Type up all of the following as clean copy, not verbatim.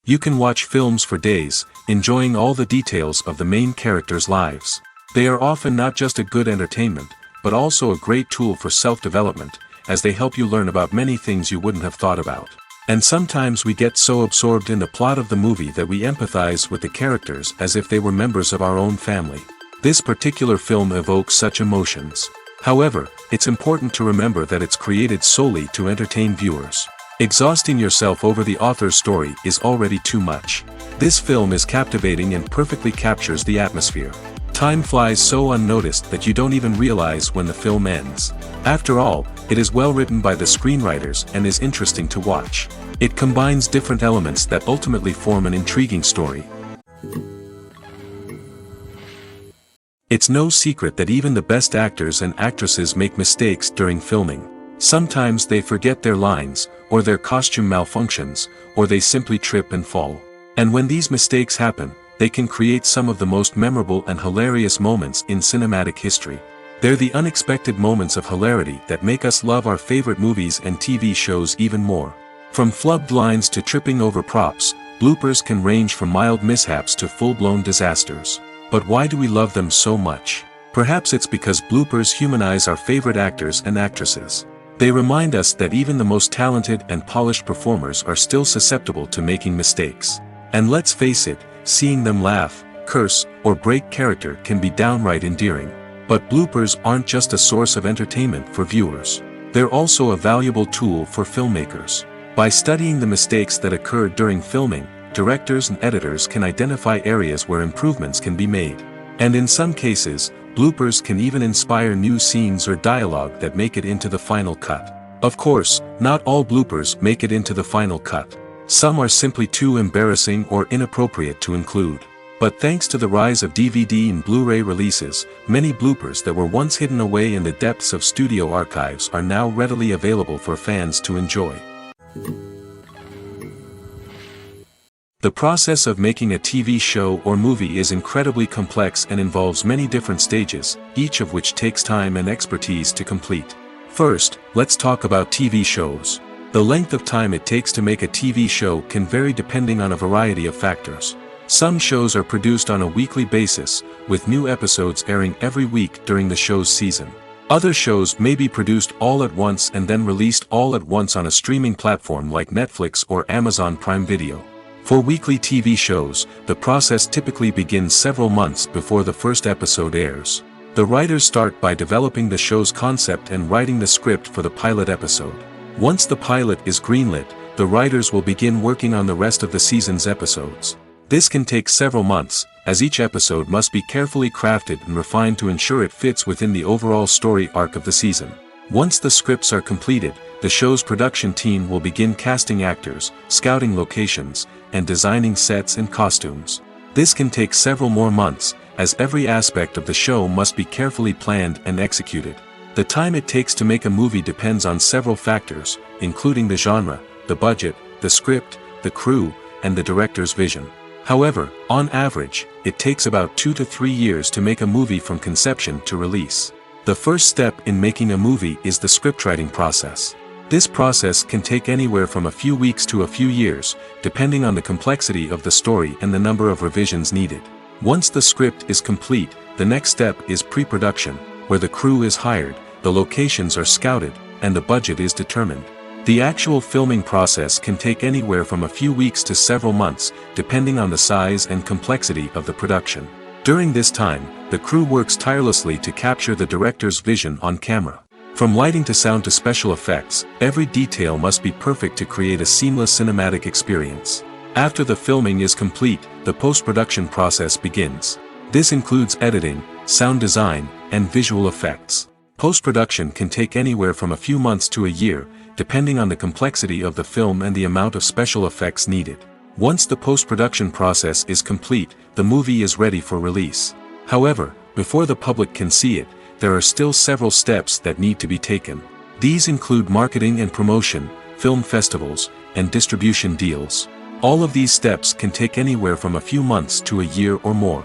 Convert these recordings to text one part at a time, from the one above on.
You can watch films for days, enjoying all the details of the main characters' lives. They are often not just a good entertainment, but also a great tool for self-development, as they help you learn about many things you wouldn't have thought about. And sometimes we get so absorbed in the plot of the movie that we empathize with the characters as if they were members of our own family. This particular film evokes such emotions. However, it's important to remember that it's created solely to entertain viewers. Exhausting yourself over the author's story is already too much. This film is captivating and perfectly captures the atmosphere. Time flies so unnoticed that you don't even realize when the film ends. After all, it is well written by the screenwriters and is interesting to watch. It combines different elements that ultimately form an intriguing story. It's no secret that even the best actors and actresses make mistakes during filming. Sometimes they forget their lines, or their costume malfunctions, or they simply trip and fall. And when these mistakes happen, they can create some of the most memorable and hilarious moments in cinematic history. They're the unexpected moments of hilarity that make us love our favorite movies and TV shows even more. From flubbed lines to tripping over props, bloopers can range from mild mishaps to full-blown disasters. But why do we love them so much? Perhaps it's because bloopers humanize our favorite actors and actresses. They remind us that even the most talented and polished performers are still susceptible to making mistakes. And let's face it, seeing them laugh, curse, or break character can be downright endearing. But bloopers aren't just a source of entertainment for viewers. They're also a valuable tool for filmmakers. By studying the mistakes that occurred during filming, directors and editors can identify areas where improvements can be made. And in some cases, bloopers can even inspire new scenes or dialogue that make it into the final cut. Of course, not all bloopers make it into the final cut. Some are simply too embarrassing or inappropriate to include. But thanks to the rise of DVD and Blu-ray releases, many bloopers that were once hidden away in the depths of studio archives are now readily available for fans to enjoy. The process of making a TV show or movie is incredibly complex and involves many different stages, each of which takes time and expertise to complete. First, let's talk about TV shows. The length of time it takes to make a TV show can vary depending on a variety of factors. Some shows are produced on a weekly basis, with new episodes airing every week during the show's season. Other shows may be produced all at once and then released all at once on a streaming platform like Netflix or Amazon Prime Video. For weekly TV shows, the process typically begins several months before the first episode airs. The writers start by developing the show's concept and writing the script for the pilot episode. Once the pilot is greenlit, the writers will begin working on the rest of the season's episodes. This can take several months, as each episode must be carefully crafted and refined to ensure it fits within the overall story arc of the season. Once the scripts are completed, the show's production team will begin casting actors, scouting locations, and designing sets and costumes. This can take several more months, as every aspect of the show must be carefully planned and executed. The time it takes to make a movie depends on several factors, including the genre, the budget, the script, the crew, and the director's vision. However, on average, it takes about 2 to 3 years to make a movie from conception to release. The first step in making a movie is the scriptwriting process. This process can take anywhere from a few weeks to a few years, depending on the complexity of the story and the number of revisions needed. Once the script is complete, the next step is pre-production, where the crew is hired, the locations are scouted, and the budget is determined. The actual filming process can take anywhere from a few weeks to several months, depending on the size and complexity of the production. During this time, the crew works tirelessly to capture the director's vision on camera. From lighting to sound to special effects, every detail must be perfect to create a seamless cinematic experience. After the filming is complete, the post-production process begins. This includes editing, sound design, and visual effects. Post-production can take anywhere from a few months to a year, depending on the complexity of the film and the amount of special effects needed. Once the post-production process is complete, the movie is ready for release. However, before the public can see it, there are still several steps that need to be taken. These include marketing and promotion, film festivals, and distribution deals. All of these steps can take anywhere from a few months to a year or more.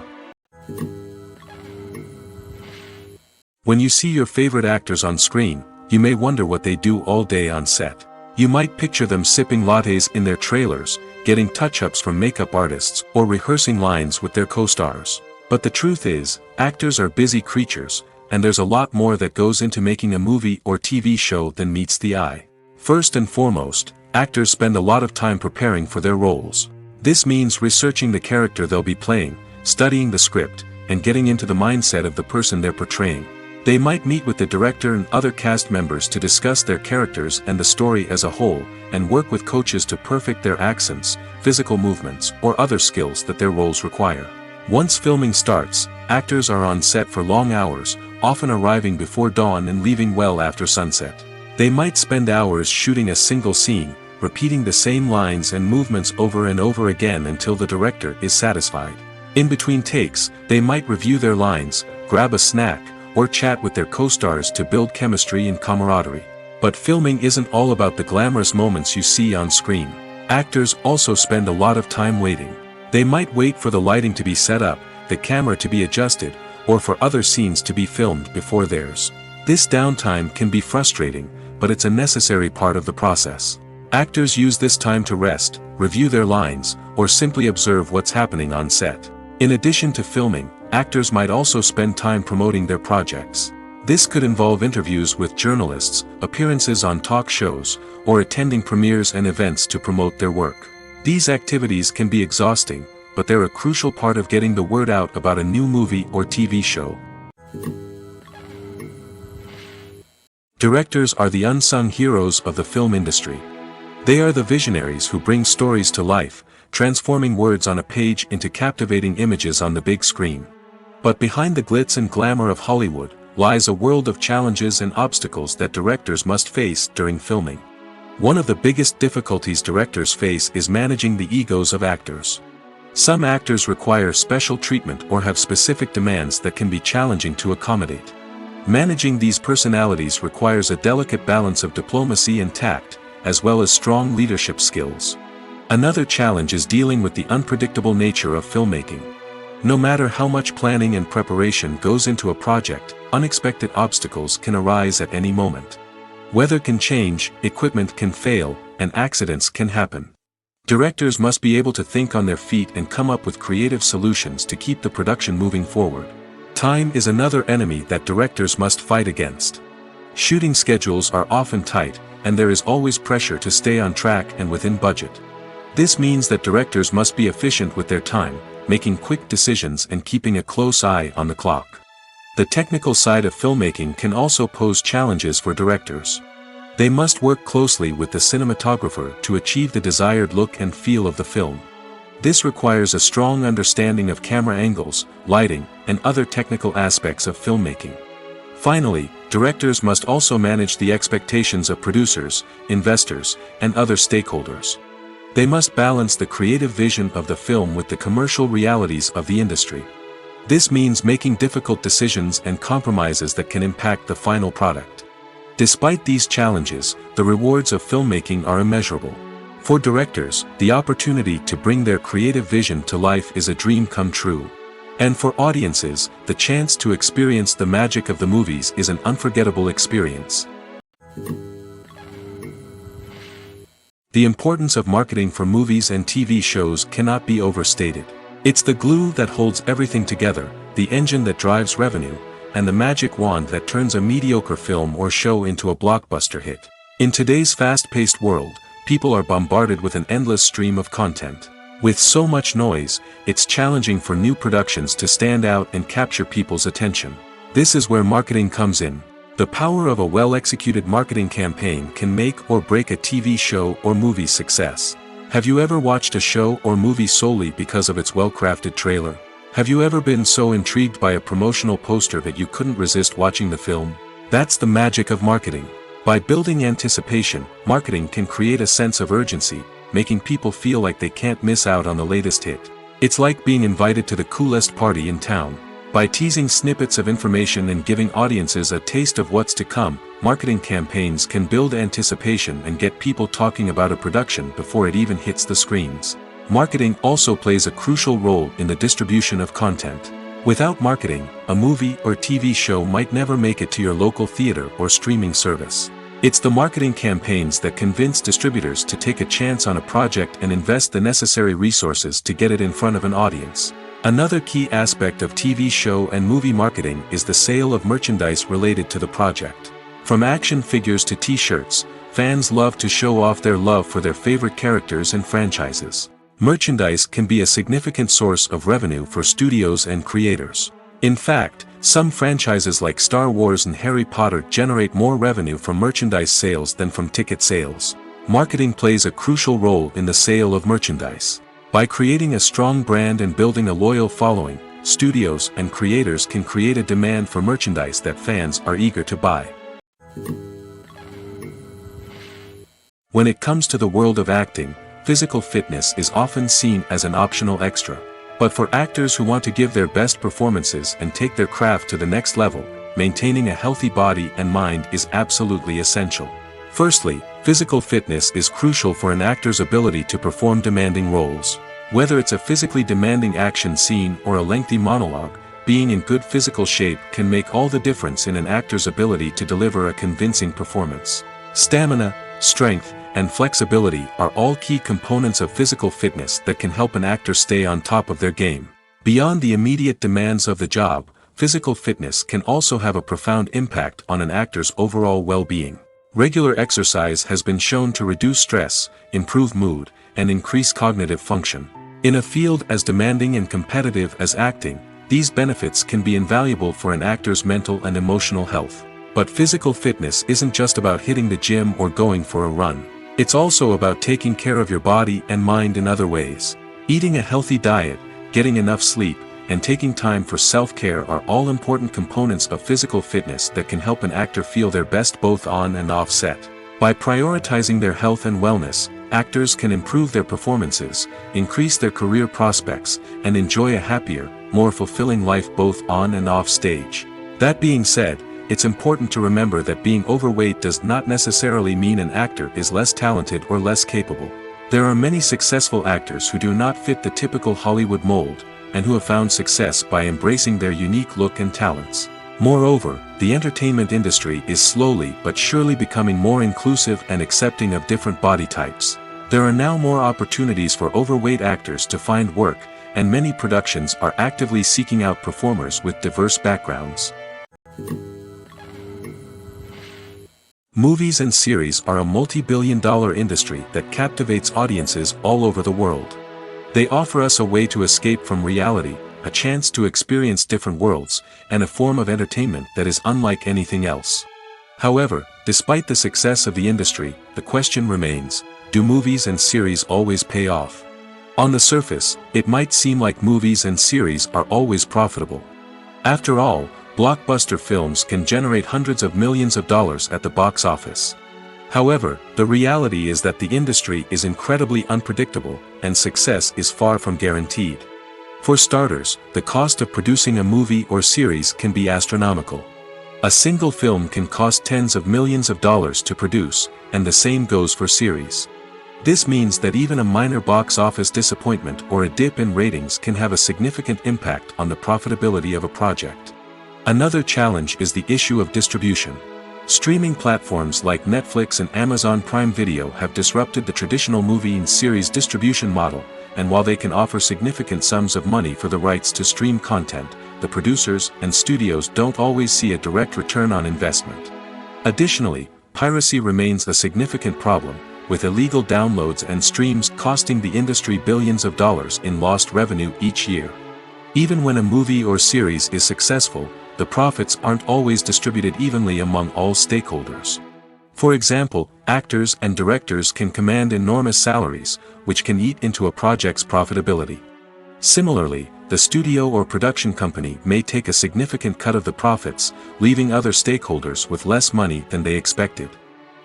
When you see your favorite actors on screen, you may wonder what they do all day on set. You might picture them sipping lattes in their trailers, getting touch-ups from makeup artists, or rehearsing lines with their co-stars. But the truth is, actors are busy creatures, and there's a lot more that goes into making a movie or TV show than meets the eye. First and foremost, actors spend a lot of time preparing for their roles. This means researching the character they'll be playing, studying the script, and getting into the mindset of the person they're portraying. They might meet with the director and other cast members to discuss their characters and the story as a whole, and work with coaches to perfect their accents, physical movements, or other skills that their roles require. Once filming starts, actors are on set for long hours, often arriving before dawn and leaving well after sunset. They might spend hours shooting a single scene, repeating the same lines and movements over and over again until the director is satisfied. In between takes, they might review their lines, grab a snack, or chat with their co-stars to build chemistry and camaraderie. But filming isn't all about the glamorous moments you see on screen. Actors also spend a lot of time waiting. They might wait for the lighting to be set up, the camera to be adjusted, or for other scenes to be filmed before theirs. This downtime can be frustrating, but it's a necessary part of the process. Actors use this time to rest, review their lines, or simply observe what's happening on set. In addition to filming, actors might also spend time promoting their projects. This could involve interviews with journalists, appearances on talk shows, or attending premieres and events to promote their work. These activities can be exhausting, but they're a crucial part of getting the word out about a new movie or TV show. Directors are the unsung heroes of the film industry. They are the visionaries who bring stories to life, transforming words on a page into captivating images on the big screen. But behind the glitz and glamour of Hollywood, lies a world of challenges and obstacles that directors must face during filming. One of the biggest difficulties directors face is managing the egos of actors. Some actors require special treatment or have specific demands that can be challenging to accommodate. Managing these personalities requires a delicate balance of diplomacy and tact, as well as strong leadership skills. Another challenge is dealing with the unpredictable nature of filmmaking. No matter how much planning and preparation goes into a project, unexpected obstacles can arise at any moment. Weather can change, equipment can fail, and accidents can happen. Directors must be able to think on their feet and come up with creative solutions to keep the production moving forward. Time is another enemy that directors must fight against. Shooting schedules are often tight, and there is always pressure to stay on track and within budget. This means that directors must be efficient with their time, making quick decisions and keeping a close eye on the clock. The technical side of filmmaking can also pose challenges for directors. They must work closely with the cinematographer to achieve the desired look and feel of the film. This requires a strong understanding of camera angles, lighting, and other technical aspects of filmmaking. Finally, directors must also manage the expectations of producers, investors, and other stakeholders. They must balance the creative vision of the film with the commercial realities of the industry. This means making difficult decisions and compromises that can impact the final product. Despite these challenges, the rewards of filmmaking are immeasurable. For directors, the opportunity to bring their creative vision to life is a dream come true. And for audiences, the chance to experience the magic of the movies is an unforgettable experience. The importance of marketing for movies and TV shows cannot be overstated. It's the glue that holds everything together, the engine that drives revenue, and the magic wand that turns a mediocre film or show into a blockbuster hit. In today's fast-paced world, people are bombarded with an endless stream of content. With so much noise, it's challenging for new productions to stand out and capture people's attention. This is where marketing comes in. The power of a well-executed marketing campaign can make or break a TV show or movie's success. Have you ever watched a show or movie solely because of its well-crafted trailer? Have you ever been so intrigued by a promotional poster that you couldn't resist watching the film? That's the magic of marketing. By building anticipation, marketing can create a sense of urgency, making people feel like they can't miss out on the latest hit. It's like being invited to the coolest party in town. By teasing snippets of information and giving audiences a taste of what's to come, marketing campaigns can build anticipation and get people talking about a production before it even hits the screens. Marketing also plays a crucial role in the distribution of content. Without marketing, a movie or TV show might never make it to your local theater or streaming service. It's the marketing campaigns that convince distributors to take a chance on a project and invest the necessary resources to get it in front of an audience. Another key aspect of TV show and movie marketing is the sale of merchandise related to the project. From action figures to t-shirts, fans love to show off their love for their favorite characters and franchises. Merchandise can be a significant source of revenue for studios and creators. In fact, some franchises like Star Wars and Harry Potter generate more revenue from merchandise sales than from ticket sales. Marketing plays a crucial role in the sale of merchandise. By creating a strong brand and building a loyal following, studios and creators can create a demand for merchandise that fans are eager to buy. When it comes to the world of acting, physical fitness is often seen as an optional extra. But for actors who want to give their best performances and take their craft to the next level, maintaining a healthy body and mind is absolutely essential. Firstly, physical fitness is crucial for an actor's ability to perform demanding roles. Whether it's a physically demanding action scene or a lengthy monologue, being in good physical shape can make all the difference in an actor's ability to deliver a convincing performance. Stamina, strength, and flexibility are all key components of physical fitness that can help an actor stay on top of their game. Beyond the immediate demands of the job, physical fitness can also have a profound impact on an actor's overall well-being. Regular exercise has been shown to reduce stress, improve mood, and increase cognitive function. In a field as demanding and competitive as acting, these benefits can be invaluable for an actor's mental and emotional health. But physical fitness isn't just about hitting the gym or going for a run. It's also about taking care of your body and mind in other ways. Eating a healthy diet, getting enough sleep, and taking time for self-care are all important components of physical fitness that can help an actor feel their best both on and off set. By prioritizing their health and wellness, actors can improve their performances, increase their career prospects, and enjoy a happier, more fulfilling life both on and off stage. That being said, it's important to remember that being overweight does not necessarily mean an actor is less talented or less capable. There are many successful actors who do not fit the typical Hollywood mold, and who have found success by embracing their unique look and talents. Moreover, the entertainment industry is slowly but surely becoming more inclusive and accepting of different body types. There are now more opportunities for overweight actors to find work, and many productions are actively seeking out performers with diverse backgrounds. Movies and series are a multi-billion-dollar industry that captivates audiences all over the world. They offer us a way to escape from reality, a chance to experience different worlds, and a form of entertainment that is unlike anything else. However, despite the success of the industry, the question remains, do movies and series always pay off? On the surface, it might seem like movies and series are always profitable. After all, blockbuster films can generate hundreds of millions of dollars at the box office. However, the reality is that the industry is incredibly unpredictable, and success is far from guaranteed. For starters, the cost of producing a movie or series can be astronomical. A single film can cost tens of millions of dollars to produce, and the same goes for series. This means that even a minor box office disappointment or a dip in ratings can have a significant impact on the profitability of a project. Another challenge is the issue of distribution. Streaming platforms like Netflix and Amazon Prime Video have disrupted the traditional movie and series distribution model, and while they can offer significant sums of money for the rights to stream content, the producers and studios don't always see a direct return on investment. Additionally, piracy remains a significant problem, with illegal downloads and streams costing the industry billions of dollars in lost revenue each year. Even when a movie or series is successful, the profits aren't always distributed evenly among all stakeholders. For example, actors and directors can command enormous salaries, which can eat into a project's profitability. Similarly, the studio or production company may take a significant cut of the profits, leaving other stakeholders with less money than they expected.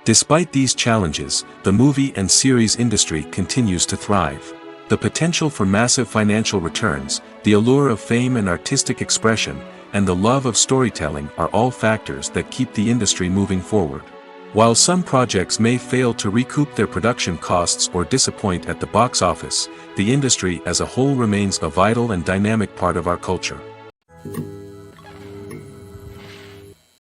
Despite these challenges, the movie and series industry continues to thrive. The potential for massive financial returns, the allure of fame and artistic expression, and the love of storytelling are all factors that keep the industry moving forward. While some projects may fail to recoup their production costs or disappoint at the box office, the industry as a whole remains a vital and dynamic part of our culture.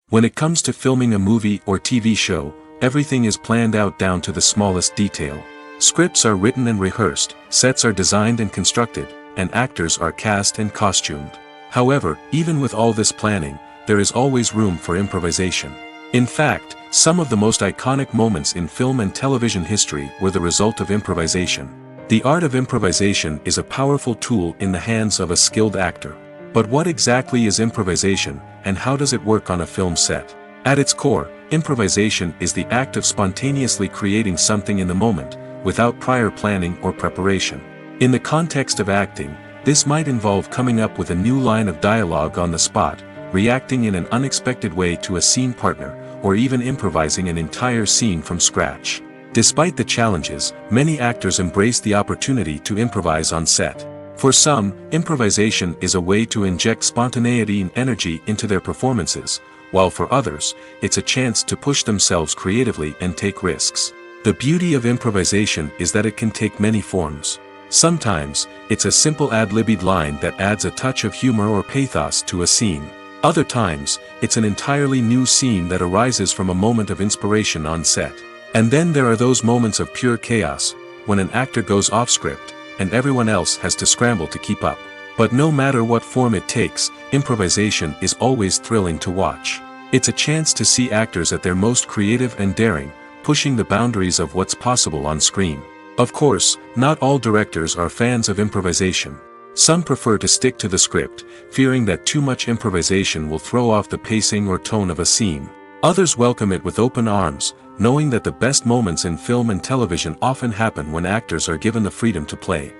When it comes to filming a movie or TV show, everything is planned out down to the smallest detail. Scripts are written and rehearsed, sets are designed and constructed, and actors are cast and costumed. However, even with all this planning, there is always room for improvisation. In fact, some of the most iconic moments in film and television history were the result of improvisation. The art of improvisation is a powerful tool in the hands of a skilled actor. But what exactly is improvisation, and how does it work on a film set? At its core, improvisation is the act of spontaneously creating something in the moment, without prior planning or preparation. In the context of acting, this might involve coming up with a new line of dialogue on the spot, reacting in an unexpected way to a scene partner, or even improvising an entire scene from scratch. Despite the challenges, many actors embrace the opportunity to improvise on set. For some, improvisation is a way to inject spontaneity and energy into their performances, while for others, it's a chance to push themselves creatively and take risks. The beauty of improvisation is that it can take many forms. Sometimes, it's a simple ad-libbed line that adds a touch of humor or pathos to a scene. Other times, it's an entirely new scene that arises from a moment of inspiration on set. And then there are those moments of pure chaos, when an actor goes off script, and everyone else has to scramble to keep up. But no matter what form it takes, improvisation is always thrilling to watch. It's a chance to see actors at their most creative and daring, pushing the boundaries of what's possible on screen. Of course, not all directors are fans of improvisation. Some prefer to stick to the script, fearing that too much improvisation will throw off the pacing or tone of a scene. Others welcome it with open arms, knowing that the best moments in film and television often happen when actors are given the freedom to play.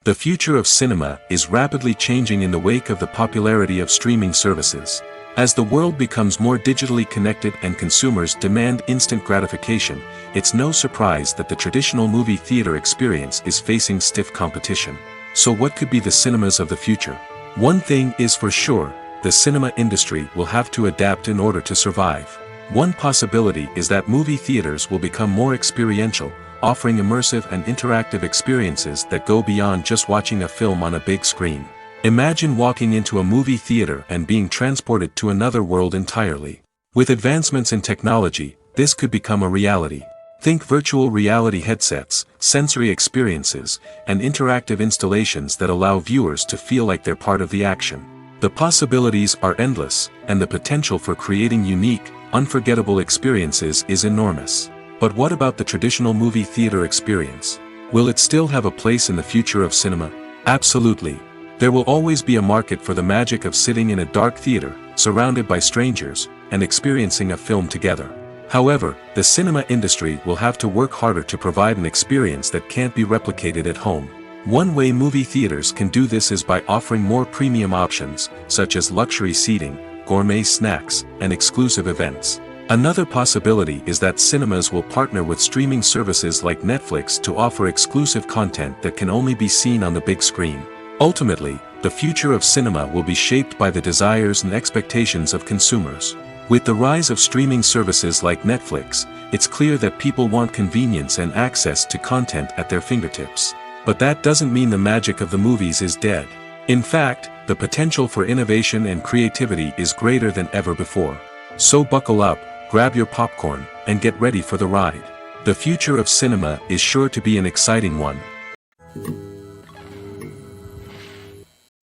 The future of cinema is rapidly changing in the wake of the popularity of streaming services. As the world becomes more digitally connected and consumers demand instant gratification, it's no surprise that the traditional movie theater experience is facing stiff competition. So what could be the cinemas of the future? One thing is for sure, the cinema industry will have to adapt in order to survive. One possibility is that movie theaters will become more experiential, offering immersive and interactive experiences that go beyond just watching a film on a big screen. Imagine walking into a movie theater and being transported to another world entirely. With advancements in technology, this could become a reality. Think virtual reality headsets, sensory experiences, and interactive installations that allow viewers to feel like they're part of the action. The possibilities are endless, and the potential for creating unique, unforgettable experiences is enormous. But what about the traditional movie theater experience? Will it still have a place in the future of cinema? Absolutely. There will always be a market for the magic of sitting in a dark theater, surrounded by strangers, and experiencing a film together. However, the cinema industry will have to work harder to provide an experience that can't be replicated at home. One way movie theaters can do this is by offering more premium options, such as luxury seating, gourmet snacks, and exclusive events. Another possibility is that cinemas will partner with streaming services like Netflix to offer exclusive content that can only be seen on the big screen. Ultimately, the future of cinema will be shaped by the desires and expectations of consumers. With the rise of streaming services like Netflix, it's clear that people want convenience and access to content at their fingertips. But that doesn't mean the magic of the movies is dead. In fact, the potential for innovation and creativity is greater than ever before. So buckle up, grab your popcorn, and get ready for the ride. The future of cinema is sure to be an exciting one.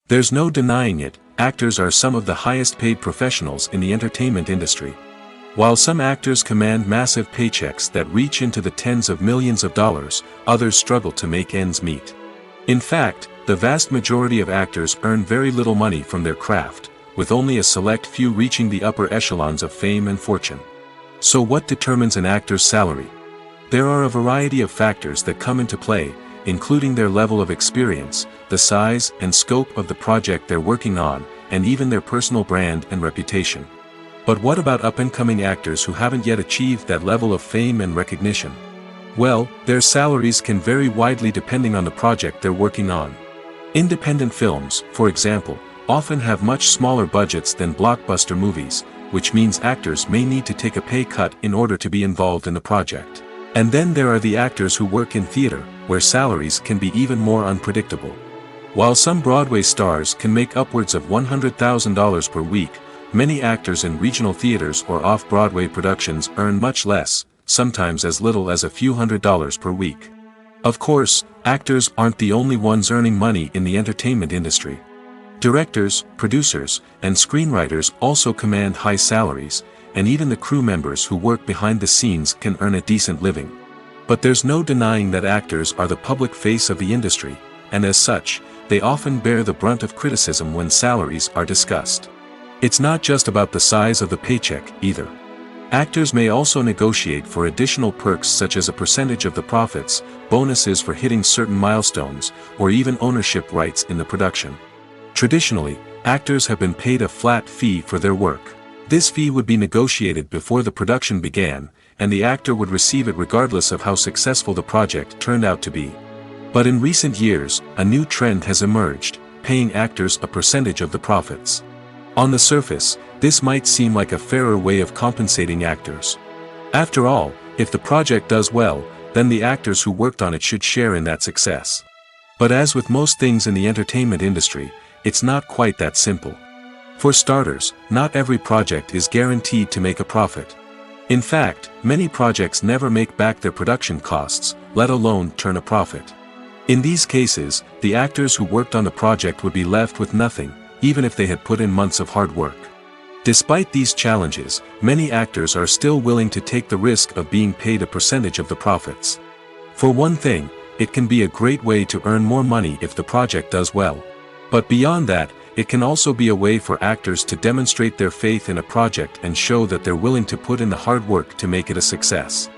There's no denying it, actors are some of the highest paid professionals in the entertainment industry. While some actors command massive paychecks that reach into the tens of millions of dollars, others struggle to make ends meet. In fact, the vast majority of actors earn very little money from their craft, with only a select few reaching the upper echelons of fame and fortune. So what determines an actor's salary? There are a variety of factors that come into play, including their level of experience, the size and scope of the project they're working on, and even their personal brand and reputation. But what about up-and-coming actors who haven't yet achieved that level of fame and recognition? Well, their salaries can vary widely depending on the project they're working on. Independent films, for example, often have much smaller budgets than blockbuster movies, which means actors may need to take a pay cut in order to be involved in the project. And then there are the actors who work in theater, where salaries can be even more unpredictable. While some Broadway stars can make upwards of $100,000 per week, many actors in regional theaters or off-Broadway productions earn much less, sometimes as little as a few $100s per week. Of course, actors aren't the only ones earning money in the entertainment industry. Directors, producers, and screenwriters also command high salaries, and even the crew members who work behind the scenes can earn a decent living. But there's no denying that actors are the public face of the industry, and as such, they often bear the brunt of criticism when salaries are discussed. It's not just about the size of the paycheck, either. Actors may also negotiate for additional perks such as a percentage of the profits, bonuses for hitting certain milestones, or even ownership rights in the production. Traditionally, actors have been paid a flat fee for their work. This fee would be negotiated before the production began, and the actor would receive it regardless of how successful the project turned out to be. But in recent years, a new trend has emerged, paying actors a percentage of the profits. On the surface, this might seem like a fairer way of compensating actors. After all, if the project does well, then the actors who worked on it should share in that success. But as with most things in the entertainment industry, it's not quite that simple. For starters, not every project is guaranteed to make a profit. In fact, many projects never make back their production costs, let alone turn a profit. In these cases, the actors who worked on the project would be left with nothing, even if they had put in months of hard work. Despite these challenges, many actors are still willing to take the risk of being paid a percentage of the profits. For one thing, it can be a great way to earn more money if the project does well. But beyond that, it can also be a way for actors to demonstrate their faith in a project and show that they're willing to put in the hard work to make it a success.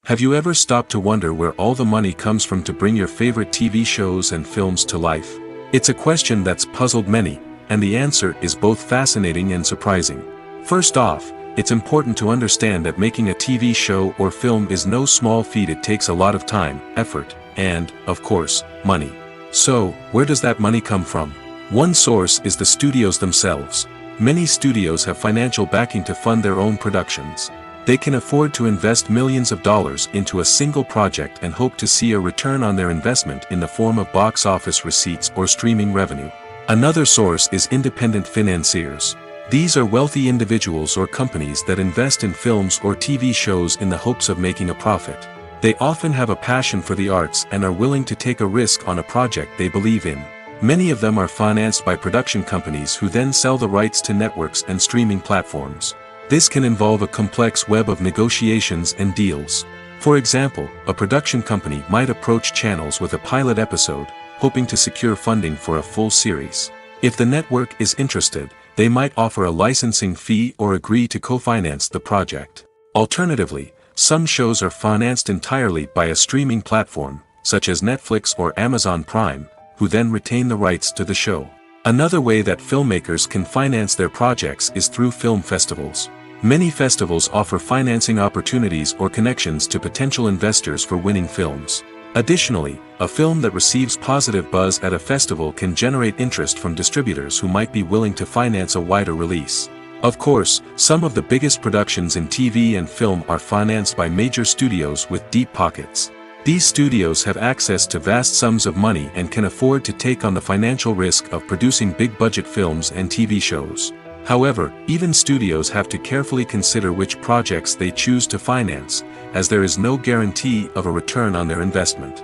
Have you ever stopped to wonder where all the money comes from to bring your favorite TV shows and films to life? It's a question that's puzzled many, and the answer is both fascinating and surprising. First off, it's important to understand that making a TV show or film is no small feat. It takes a lot of time, effort, and, of course, money. So, where does that money come from? One source is the studios themselves. Many studios have financial backing to fund their own productions. They can afford to invest millions of dollars into a single project and hope to see a return on their investment in the form of box office receipts or streaming revenue. Another source is independent financiers. These are wealthy individuals or companies that invest in films or TV shows in the hopes of making a profit. They often have a passion for the arts and are willing to take a risk on a project they believe in. Many of them are financed by production companies who then sell the rights to networks and streaming platforms. This can involve a complex web of negotiations and deals. For example, a production company might approach channels with a pilot episode, hoping to secure funding for a full series. If the network is interested, they might offer a licensing fee or agree to co-finance the project. Alternatively, some shows are financed entirely by a streaming platform, such as Netflix or Amazon Prime, who then retain the rights to the show. Another way that filmmakers can finance their projects is through film festivals. Many festivals offer financing opportunities or connections to potential investors for winning films. Additionally, a film that receives positive buzz at a festival can generate interest from distributors who might be willing to finance a wider release. Of course, some of the biggest productions in TV and film are financed by major studios with deep pockets. These studios have access to vast sums of money and can afford to take on the financial risk of producing big-budget films and TV shows. However, even studios have to carefully consider which projects they choose to finance, as there is no guarantee of a return on their investment.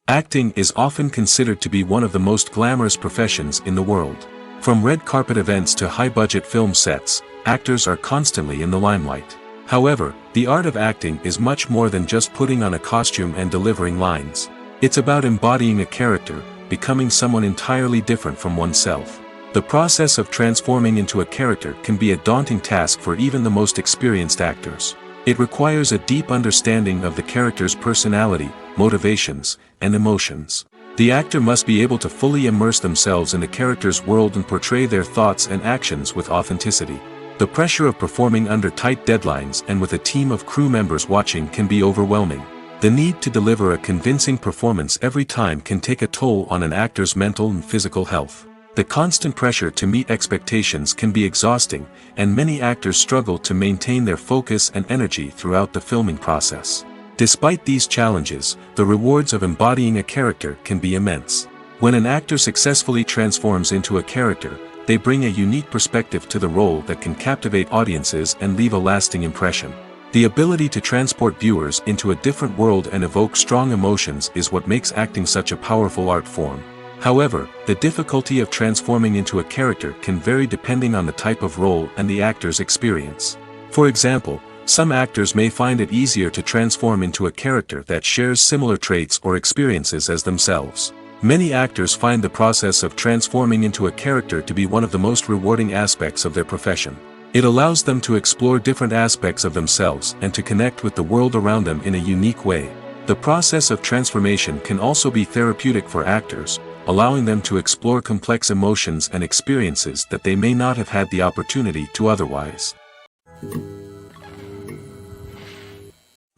Acting is often considered to be one of the most glamorous professions in the world. From red carpet events to high-budget film sets, actors are constantly in the limelight. However, the art of acting is much more than just putting on a costume and delivering lines. It's about embodying a character, becoming someone entirely different from oneself. The process of transforming into a character can be a daunting task for even the most experienced actors. It requires a deep understanding of the character's personality, motivations, and emotions. The actor must be able to fully immerse themselves in the character's world and portray their thoughts and actions with authenticity. The pressure of performing under tight deadlines and with a team of crew members watching can be overwhelming. The need to deliver a convincing performance every time can take a toll on an actor's mental and physical health. The constant pressure to meet expectations can be exhausting, and many actors struggle to maintain their focus and energy throughout the filming process. Despite these challenges, the rewards of embodying a character can be immense. When an actor successfully transforms into a character, they bring a unique perspective to the role that can captivate audiences and leave a lasting impression. The ability to transport viewers into a different world and evoke strong emotions is what makes acting such a powerful art form. However, the difficulty of transforming into a character can vary depending on the type of role and the actor's experience. For example, some actors may find it easier to transform into a character that shares similar traits or experiences as themselves. Many actors find the process of transforming into a character to be one of the most rewarding aspects of their profession. It allows them to explore different aspects of themselves and to connect with the world around them in a unique way. The process of transformation can also be therapeutic for actors, allowing them to explore complex emotions and experiences that they may not have had the opportunity to otherwise.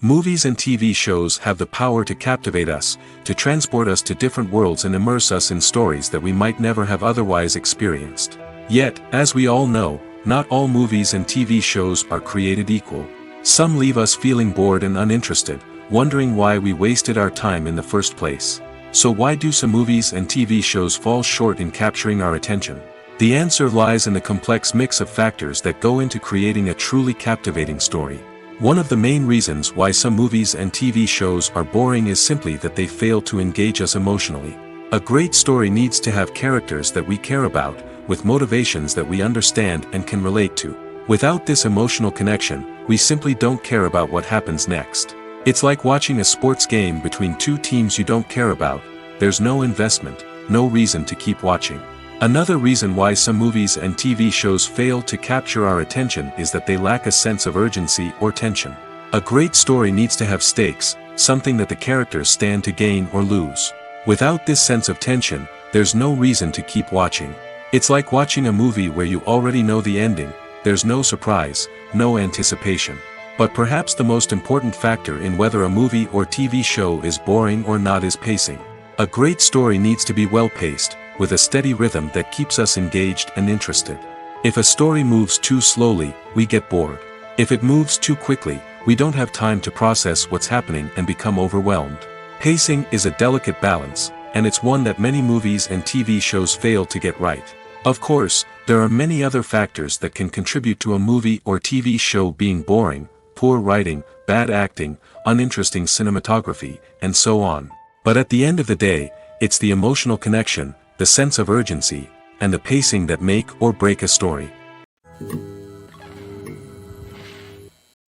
Movies and TV shows have the power to captivate us, to transport us to different worlds and immerse us in stories that we might never have otherwise experienced. Yet, as we all know, not all movies and TV shows are created equal. Some leave us feeling bored and uninterested, wondering why we wasted our time in the first place. So why do some movies and TV shows fall short in capturing our attention? The answer lies in the complex mix of factors that go into creating a truly captivating story. One of the main reasons why some movies and TV shows are boring is simply that they fail to engage us emotionally. A great story needs to have characters that we care about, with motivations that we understand and can relate to. Without this emotional connection, we simply don't care about what happens next. It's like watching a sports game between two teams you don't care about. There's no investment, no reason to keep watching. Another reason why some movies and TV shows fail to capture our attention is that they lack a sense of urgency or tension. A great story needs to have stakes, something that the characters stand to gain or lose. Without this sense of tension, there's no reason to keep watching. It's like watching a movie where you already know the ending. There's no surprise, no anticipation. But perhaps the most important factor in whether a movie or TV show is boring or not is pacing. A great story needs to be well-paced, with a steady rhythm that keeps us engaged and interested. If a story moves too slowly, we get bored. If it moves too quickly, we don't have time to process what's happening and become overwhelmed. Pacing is a delicate balance, and it's one that many movies and TV shows fail to get right. Of course, there are many other factors that can contribute to a movie or TV show being boring: poor writing, bad acting, uninteresting cinematography, and so on. But at the end of the day, it's the emotional connection, the sense of urgency, and the pacing that make or break a story.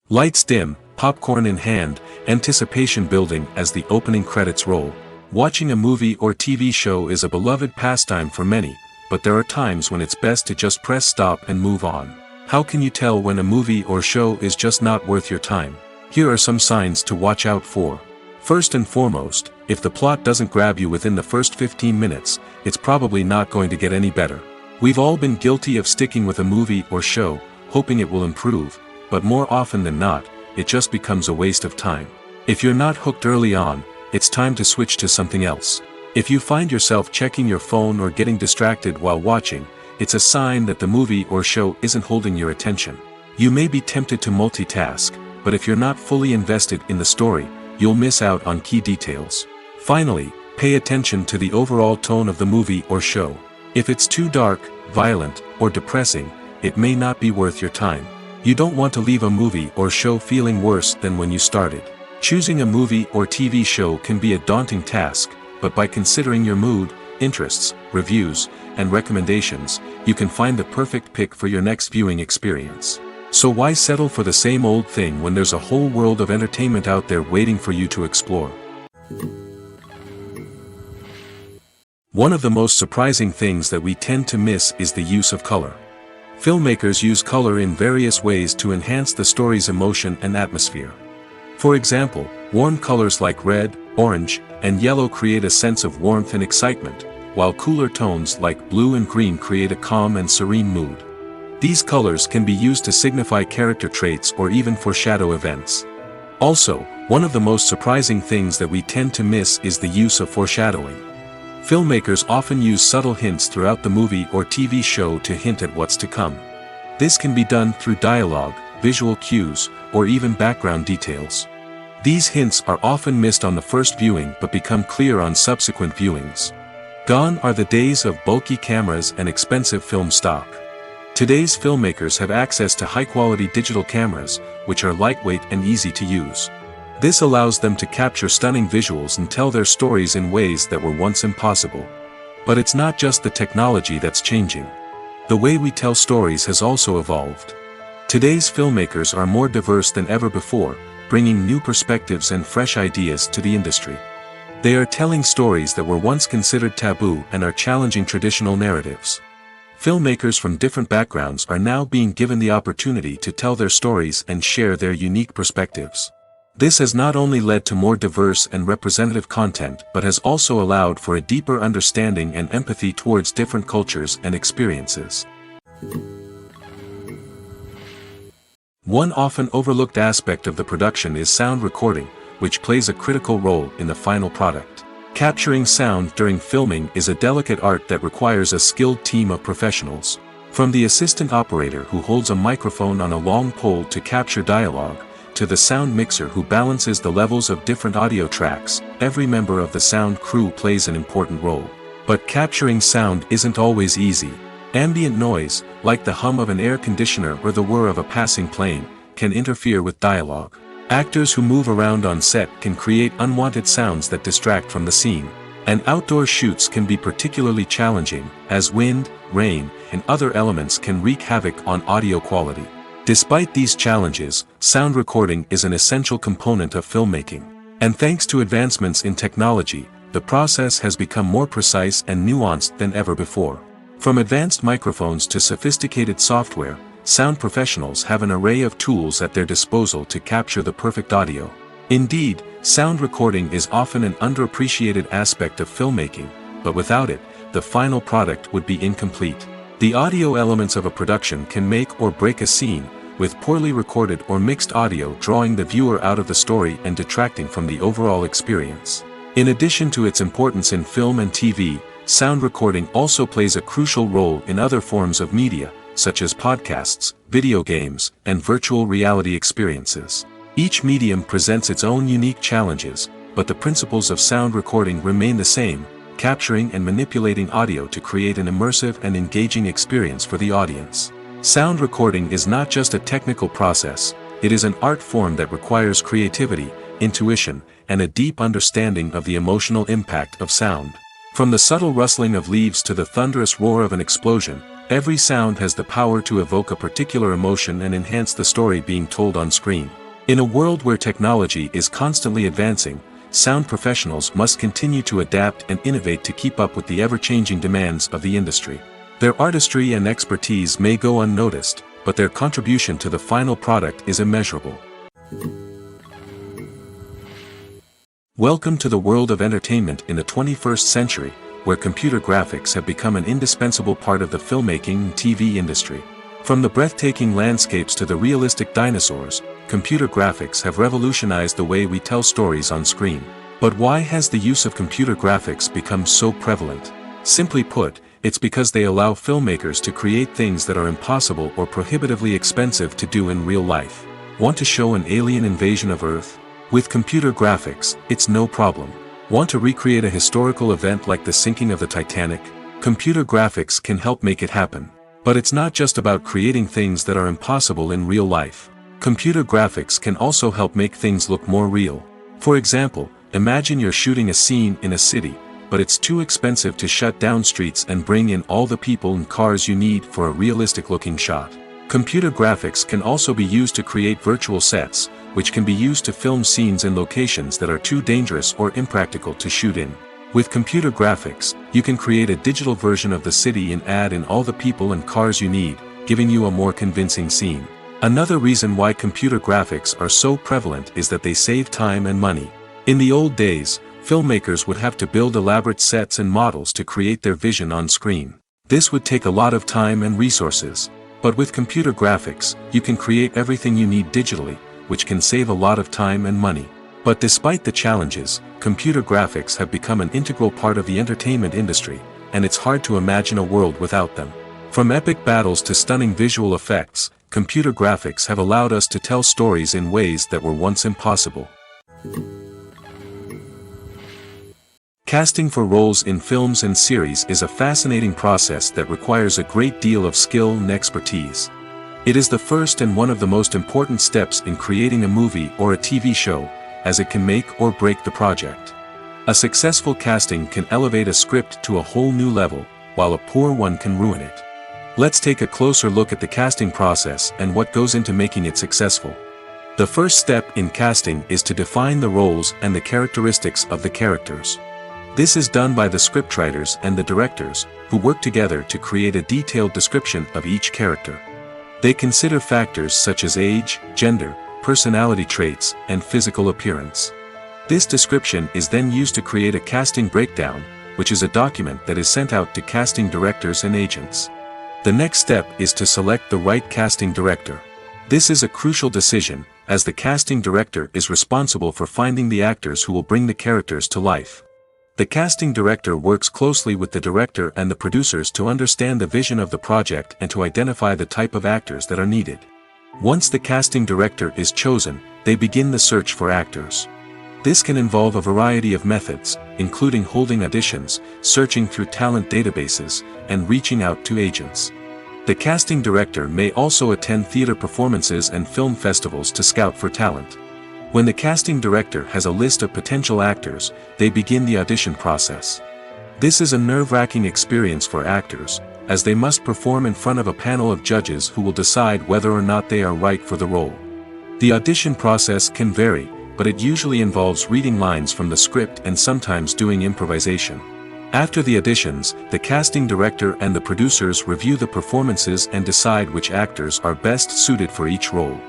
Lights dim, popcorn in hand, anticipation building as the opening credits roll. Watching a movie or TV show is a beloved pastime for many, but there are times when it's best to just press stop and move on. How can you tell when a movie or show is just not worth your time? Here are some signs to watch out for. First and foremost, if the plot doesn't grab you within the first 15 minutes, it's probably not going to get any better. We've all been guilty of sticking with a movie or show, hoping it will improve, but more often than not, it just becomes a waste of time. If you're not hooked early on, it's time to switch to something else. If you find yourself checking your phone or getting distracted while watching, it's a sign that the movie or show isn't holding your attention. You may be tempted to multitask, but if you're not fully invested in the story, you'll miss out on key details. Finally, pay attention to the overall tone of the movie or show. If it's too dark, violent, or depressing, it may not be worth your time. You don't want to leave a movie or show feeling worse than when you started. Choosing a movie or TV show can be a daunting task, but by considering your mood, interests, reviews, and recommendations, you can find the perfect pick for your next viewing experience. So why settle for the same old thing when there's a whole world of entertainment out there waiting for you to explore? One of the most surprising things that we tend to miss is the use of color. Filmmakers use color in various ways to enhance the story's emotion and atmosphere. For example, warm colors like red, orange, and yellow create a sense of warmth and excitement, while cooler tones like blue and green create a calm and serene mood. These colors can be used to signify character traits or even foreshadow events. Also, one of the most surprising things that we tend to miss is the use of foreshadowing. Filmmakers often use subtle hints throughout the movie or TV show to hint at what's to come. This can be done through dialogue, visual cues, or even background details. These hints are often missed on the first viewing but become clear on subsequent viewings. Gone are the days of bulky cameras and expensive film stock. Today's filmmakers have access to high-quality digital cameras, which are lightweight and easy to use. This allows them to capture stunning visuals and tell their stories in ways that were once impossible. But it's not just the technology that's changing. The way we tell stories has also evolved. Today's filmmakers are more diverse than ever before, bringing new perspectives and fresh ideas to the industry. They are telling stories that were once considered taboo and are challenging traditional narratives. Filmmakers from different backgrounds are now being given the opportunity to tell their stories and share their unique perspectives. This has not only led to more diverse and representative content but has also allowed for a deeper understanding and empathy towards different cultures and experiences. One often overlooked aspect of the production is sound recording, which plays a critical role in the final product. Capturing sound during filming is a delicate art that requires a skilled team of professionals. From the assistant operator who holds a microphone on a long pole to capture dialogue, to the sound mixer who balances the levels of different audio tracks, every member of the sound crew plays an important role. But capturing sound isn't always easy. Ambient noise, like the hum of an air conditioner or the whir of a passing plane, can interfere with dialogue. Actors who move around on set can create unwanted sounds that distract from the scene. And outdoor shoots can be particularly challenging, as wind, rain, and other elements can wreak havoc on audio quality. Despite these challenges, sound recording is an essential component of filmmaking. And thanks to advancements in technology, the process has become more precise and nuanced than ever before. From advanced microphones to sophisticated software, sound professionals have an array of tools at their disposal to capture the perfect audio. Indeed, sound recording is often an underappreciated aspect of filmmaking, but without it, the final product would be incomplete. The audio elements of a production can make or break a scene, with poorly recorded or mixed audio drawing the viewer out of the story and detracting from the overall experience. In addition to its importance in film and TV, sound recording also plays a crucial role in other forms of media, such as podcasts, video games, and virtual reality experiences. Each medium presents its own unique challenges, but the principles of sound recording remain the same, capturing and manipulating audio to create an immersive and engaging experience for the audience. Sound recording is not just a technical process, it is an art form that requires creativity, intuition, and a deep understanding of the emotional impact of sound. From the subtle rustling of leaves to the thunderous roar of an explosion, every sound has the power to evoke a particular emotion and enhance the story being told on screen. In a world where technology is constantly advancing, sound professionals must continue to adapt and innovate to keep up with the ever-changing demands of the industry. Their artistry and expertise may go unnoticed, but their contribution to the final product is immeasurable. Welcome to the world of entertainment in the 21st century, where computer graphics have become an indispensable part of the filmmaking and TV industry. From the breathtaking landscapes to the realistic dinosaurs, computer graphics have revolutionized the way we tell stories on screen. But why has the use of computer graphics become so prevalent? Simply put, it's because they allow filmmakers to create things that are impossible or prohibitively expensive to do in real life. Want to show an alien invasion of Earth? With computer graphics, it's no problem. Want to recreate a historical event like the sinking of the Titanic? Computer graphics can help make it happen. But it's not just about creating things that are impossible in real life. Computer graphics can also help make things look more real. For example, imagine you're shooting a scene in a city, but it's too expensive to shut down streets and bring in all the people and cars you need for a realistic-looking shot. Computer graphics can also be used to create virtual sets, which can be used to film scenes in locations that are too dangerous or impractical to shoot in. With computer graphics, you can create a digital version of the city and add in all the people and cars you need, giving you a more convincing scene. Another reason why computer graphics are so prevalent is that they save time and money. In the old days, filmmakers would have to build elaborate sets and models to create their vision on screen. This would take a lot of time and resources. But with computer graphics, you can create everything you need digitally, which can save a lot of time and money. But despite the challenges, computer graphics have become an integral part of the entertainment industry, and it's hard to imagine a world without them. From epic battles to stunning visual effects, computer graphics have allowed us to tell stories in ways that were once impossible. Casting for roles in films and series is a fascinating process that requires a great deal of skill and expertise. It is the first and one of the most important steps in creating a movie or a TV show, as it can make or break the project. A successful casting can elevate a script to a whole new level, while a poor one can ruin it. Let's take a closer look at the casting process and what goes into making it successful. The first step in casting is to define the roles and the characteristics of the characters. This is done by the scriptwriters and the directors, who work together to create a detailed description of each character. They consider factors such as age, gender, personality traits, and physical appearance. This description is then used to create a casting breakdown, which is a document that is sent out to casting directors and agents. The next step is to select the right casting director. This is a crucial decision, as the casting director is responsible for finding the actors who will bring the characters to life. The casting director works closely with the director and the producers to understand the vision of the project and to identify the type of actors that are needed. Once the casting director is chosen, they begin the search for actors. This can involve a variety of methods, including holding auditions, searching through talent databases, and reaching out to agents. The casting director may also attend theater performances and film festivals to scout for talent. When the casting director has a list of potential actors, they begin the audition process. This is a nerve-wracking experience for actors, as they must perform in front of a panel of judges who will decide whether or not they are right for the role. The audition process can vary, but it usually involves reading lines from the script and sometimes doing improvisation. After the auditions, the casting director and the producers review the performances and decide which actors are best suited for each role.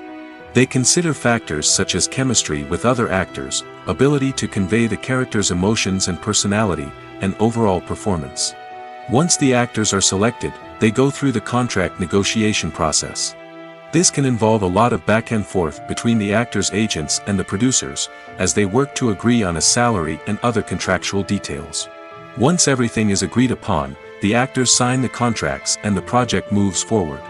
They consider factors such as chemistry with other actors, ability to convey the character's emotions and personality, and overall performance. Once the actors are selected, they go through the contract negotiation process. This can involve a lot of back and forth between the actors' agents and the producers, as they work to agree on a salary and other contractual details. Once everything is agreed upon, the actors sign the contracts and the project moves forward.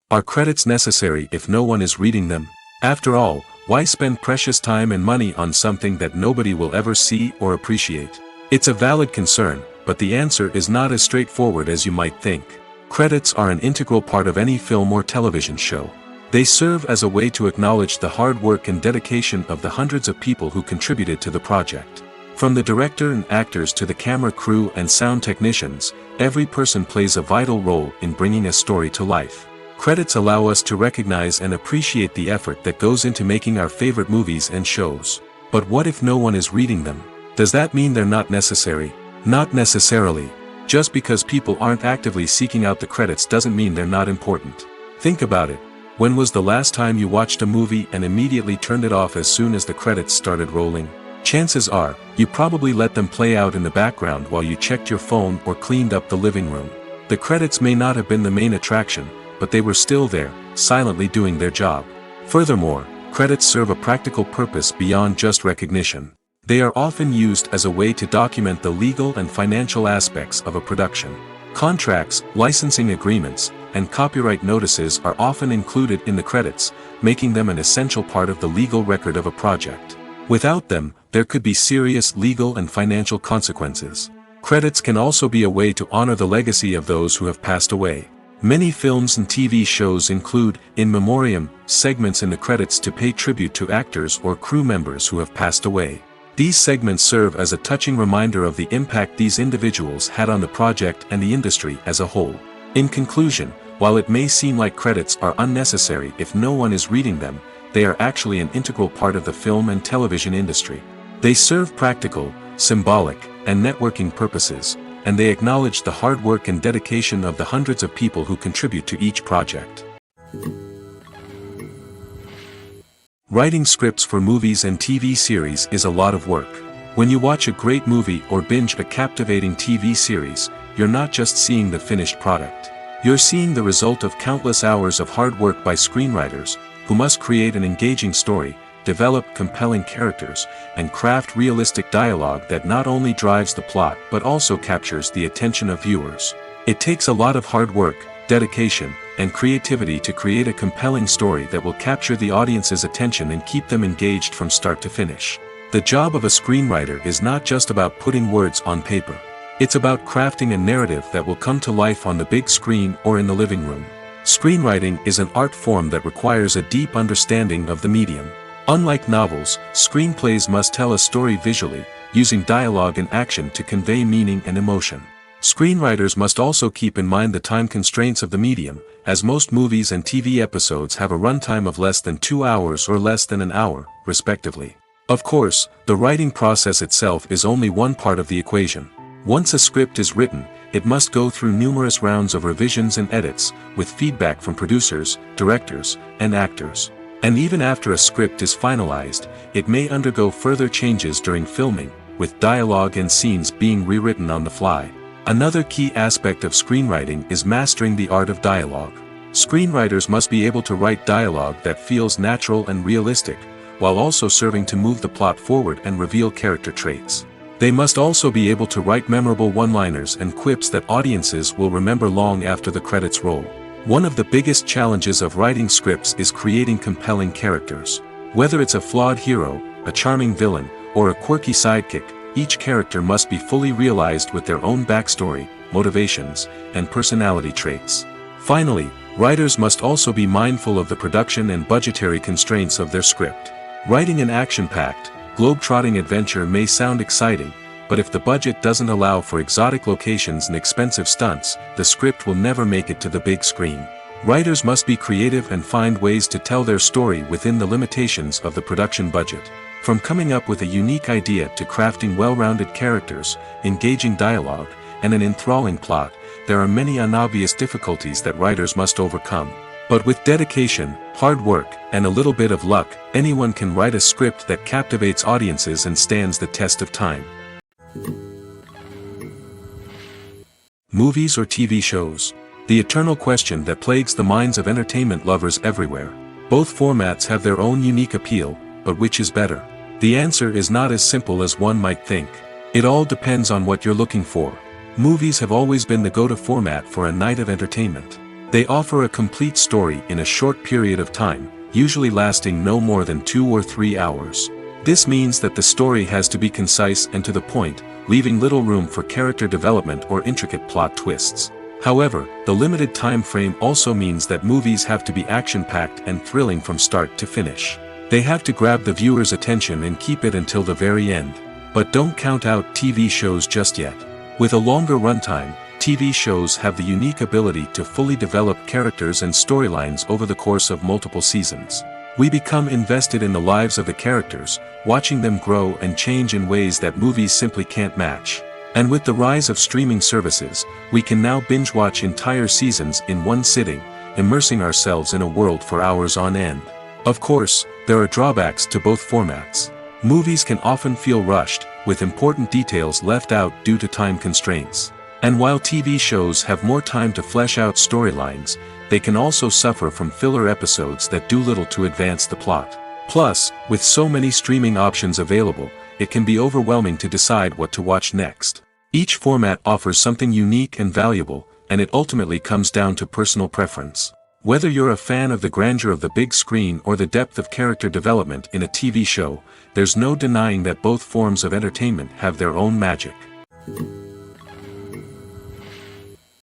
Are credits necessary if no one is reading them? After all, why spend precious time and money on something that nobody will ever see or appreciate? It's a valid concern, but the answer is not as straightforward as you might think. Credits are an integral part of any film or television show. They serve as a way to acknowledge the hard work and dedication of the hundreds of people who contributed to the project. From the director and actors to the camera crew and sound technicians, every person plays a vital role in bringing a story to life. Credits allow us to recognize and appreciate the effort that goes into making our favorite movies and shows. But what if no one is reading them? Does that mean they're not necessary? Not necessarily. Just because people aren't actively seeking out the credits doesn't mean they're not important. Think about it. When was the last time you watched a movie and immediately turned it off as soon as the credits started rolling? Chances are, you probably let them play out in the background while you checked your phone or cleaned up the living room. The credits may not have been the main attraction, but they were still there, silently doing their job. Furthermore, credits serve a practical purpose beyond just recognition. They are often used as a way to document the legal and financial aspects of a production. Contracts, licensing agreements, and copyright notices are often included in the credits, making them an essential part of the legal record of a project. Without them, there could be serious legal and financial consequences. Credits can also be a way to honor the legacy of those who have passed away. Many films and TV shows include, in memoriam, segments in the credits to pay tribute to actors or crew members who have passed away. These segments serve as a touching reminder of the impact these individuals had on the project and the industry as a whole. In conclusion, while it may seem like credits are unnecessary if no one is reading them, they are actually an integral part of the film and television industry. They serve practical, symbolic, and networking purposes, and they acknowledge the hard work and dedication of the hundreds of people who contribute to each project. Writing scripts for movies and TV series is a lot of work. When you watch a great movie or binge a captivating TV series, you're not just seeing the finished product. You're seeing the result of countless hours of hard work by screenwriters, who must create an engaging story, develop compelling characters, and craft realistic dialogue that not only drives the plot but also captures the attention of viewers. It takes a lot of hard work, dedication, and creativity to create a compelling story that will capture the audience's attention and keep them engaged from start to finish. The job of a screenwriter is not just about putting words on paper. It's about crafting a narrative that will come to life on the big screen or in the living room. Screenwriting is an art form that requires a deep understanding of the medium. Unlike novels, screenplays must tell a story visually, using dialogue and action to convey meaning and emotion. Screenwriters must also keep in mind the time constraints of the medium, as most movies and TV episodes have a runtime of less than 2 hours or less than an hour, respectively. Of course, the writing process itself is only one part of the equation. Once a script is written, it must go through numerous rounds of revisions and edits, with feedback from producers, directors, and actors. And even after a script is finalized, it may undergo further changes during filming, with dialogue and scenes being rewritten on the fly. Another key aspect of screenwriting is mastering the art of dialogue. Screenwriters must be able to write dialogue that feels natural and realistic, while also serving to move the plot forward and reveal character traits. They must also be able to write memorable one-liners and quips that audiences will remember long after the credits roll. One of the biggest challenges of writing scripts is creating compelling characters. Whether it's a flawed hero, a charming villain, or a quirky sidekick, each character must be fully realized with their own backstory, motivations, and personality traits. Finally, writers must also be mindful of the production and budgetary constraints of their script. Writing an action-packed, globe-trotting adventure may sound exciting, but if the budget doesn't allow for exotic locations and expensive stunts, the script will never make it to the big screen. Writers must be creative and find ways to tell their story within the limitations of the production budget. From coming up with a unique idea to crafting well-rounded characters, engaging dialogue, and an enthralling plot, there are many unobvious difficulties that writers must overcome. But with dedication, hard work, and a little bit of luck, anyone can write a script that captivates audiences and stands the test of time. Movies or TV shows? The eternal question that plagues the minds of entertainment lovers everywhere. Both formats have their own unique appeal, but which is better? The answer is not as simple as one might think. It all depends on what you're looking for. Movies have always been the go-to format for a night of entertainment. They offer a complete story in a short period of time, usually lasting no more than 2 or 3 hours. This means that the story has to be concise and to the point, leaving little room for character development or intricate plot twists. However, the limited time frame also means that movies have to be action-packed and thrilling from start to finish. They have to grab the viewer's attention and keep it until the very end. But don't count out TV shows just yet. With a longer runtime, TV shows have the unique ability to fully develop characters and storylines over the course of multiple seasons. We become invested in the lives of the characters, watching them grow and change in ways that movies simply can't match. And with the rise of streaming services, we can now binge-watch entire seasons in one sitting, immersing ourselves in a world for hours on end. Of course, there are drawbacks to both formats. Movies can often feel rushed, with important details left out due to time constraints. And while TV shows have more time to flesh out storylines, they can also suffer from filler episodes that do little to advance the plot. Plus, with so many streaming options available, it can be overwhelming to decide what to watch next. Each format offers something unique and valuable, and it ultimately comes down to personal preference. Whether you're a fan of the grandeur of the big screen or the depth of character development in a TV show, there's no denying that both forms of entertainment have their own magic.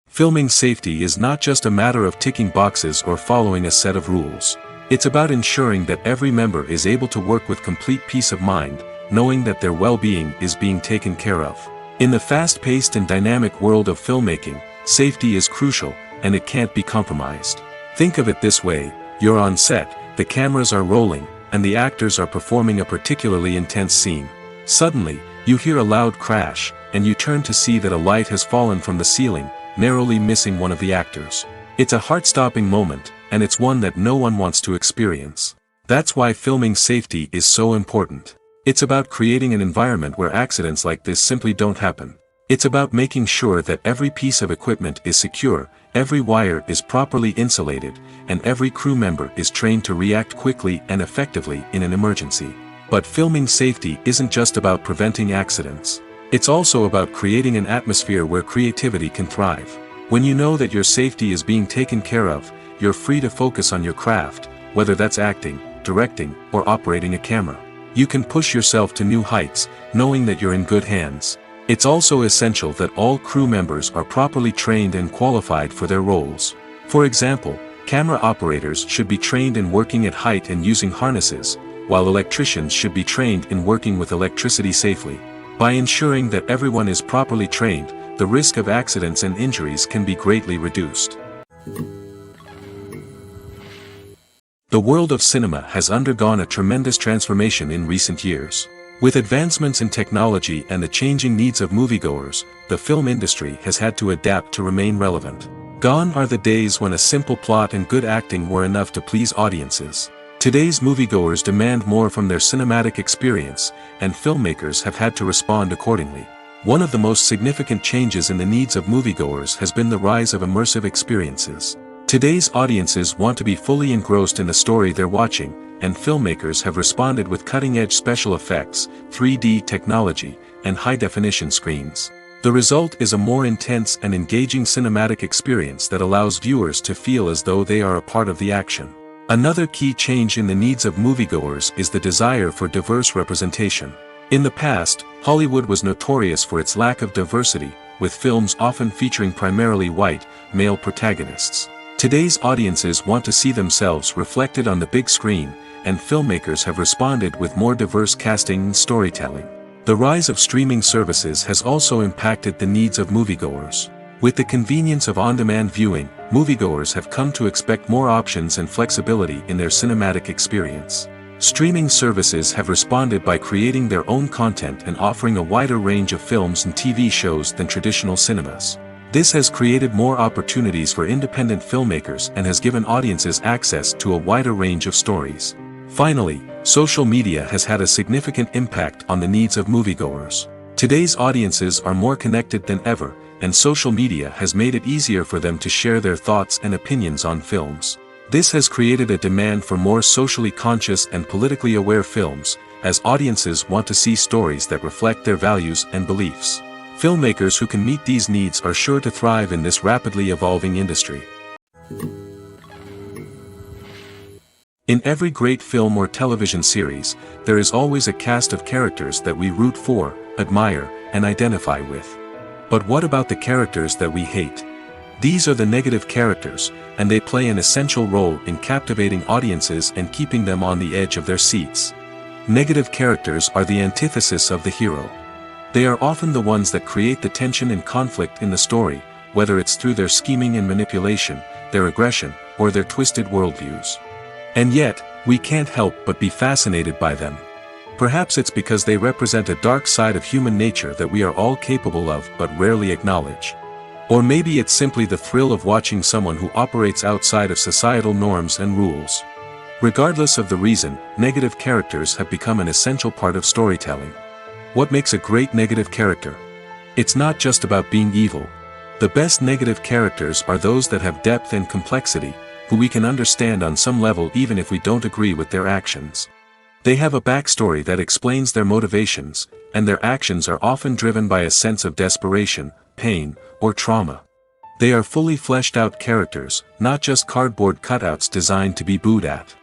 Filming safety is not just a matter of ticking boxes or following a set of rules. It's about ensuring that every member is able to work with complete peace of mind, knowing that their well-being is being taken care of. In the fast-paced and dynamic world of filmmaking, safety is crucial, and it can't be compromised. Think of it this way: you're on set, the cameras are rolling, and the actors are performing a particularly intense scene. Suddenly, you hear a loud crash, and you turn to see that a light has fallen from the ceiling, narrowly missing one of the actors. It's a heart-stopping moment, and it's one that no one wants to experience. That's why filming safety is so important. It's about creating an environment where accidents like this simply don't happen. It's about making sure that every piece of equipment is secure, every wire is properly insulated, and every crew member is trained to react quickly and effectively in an emergency. But filming safety isn't just about preventing accidents. It's also about creating an atmosphere where creativity can thrive. When you know that your safety is being taken care of, you're free to focus on your craft, whether that's acting, directing, or operating a camera. You can push yourself to new heights, knowing that you're in good hands. It's also essential that all crew members are properly trained and qualified for their roles. For example, camera operators should be trained in working at height and using harnesses, while electricians should be trained in working with electricity safely. By ensuring that everyone is properly trained, the risk of accidents and injuries can be greatly reduced. The world of cinema has undergone a tremendous transformation in recent years. With advancements in technology and the changing needs of moviegoers, the film industry has had to adapt to remain relevant. Gone are the days when a simple plot and good acting were enough to please audiences. Today's moviegoers demand more from their cinematic experience, and filmmakers have had to respond accordingly. One of the most significant changes in the needs of moviegoers has been the rise of immersive experiences. Today's audiences want to be fully engrossed in the story they're watching, and filmmakers have responded with cutting-edge special effects, 3D technology, and high-definition screens. The result is a more intense and engaging cinematic experience that allows viewers to feel as though they are a part of the action. Another key change in the needs of moviegoers is the desire for diverse representation. In the past, Hollywood was notorious for its lack of diversity, with films often featuring primarily white, male protagonists. Today's audiences want to see themselves reflected on the big screen, and filmmakers have responded with more diverse casting and storytelling. The rise of streaming services has also impacted the needs of moviegoers. With the convenience of on-demand viewing, moviegoers have come to expect more options and flexibility in their cinematic experience. Streaming services have responded by creating their own content and offering a wider range of films and TV shows than traditional cinemas. This has created more opportunities for independent filmmakers and has given audiences access to a wider range of stories. Finally, social media has had a significant impact on the needs of moviegoers. Today's audiences are more connected than ever, and social media has made it easier for them to share their thoughts and opinions on films. This has created a demand for more socially conscious and politically aware films, as audiences want to see stories that reflect their values and beliefs. Filmmakers who can meet these needs are sure to thrive in this rapidly evolving industry. In every great film or television series, there is always a cast of characters that we root for, admire, and identify with. But what about the characters that we hate? These are the negative characters, and they play an essential role in captivating audiences and keeping them on the edge of their seats. Negative characters are the antithesis of the hero. They are often the ones that create the tension and conflict in the story, whether it's through their scheming and manipulation, their aggression, or their twisted worldviews. And yet, we can't help but be fascinated by them. Perhaps it's because they represent a dark side of human nature that we are all capable of but rarely acknowledge. Or maybe it's simply the thrill of watching someone who operates outside of societal norms and rules. Regardless of the reason, negative characters have become an essential part of storytelling. What makes a great negative character? It's not just about being evil. The best negative characters are those that have depth and complexity, who we can understand on some level even if we don't agree with their actions. They have a backstory that explains their motivations, and their actions are often driven by a sense of desperation, pain, or trauma. They are fully fleshed out characters, not just cardboard cutouts designed to be booed at.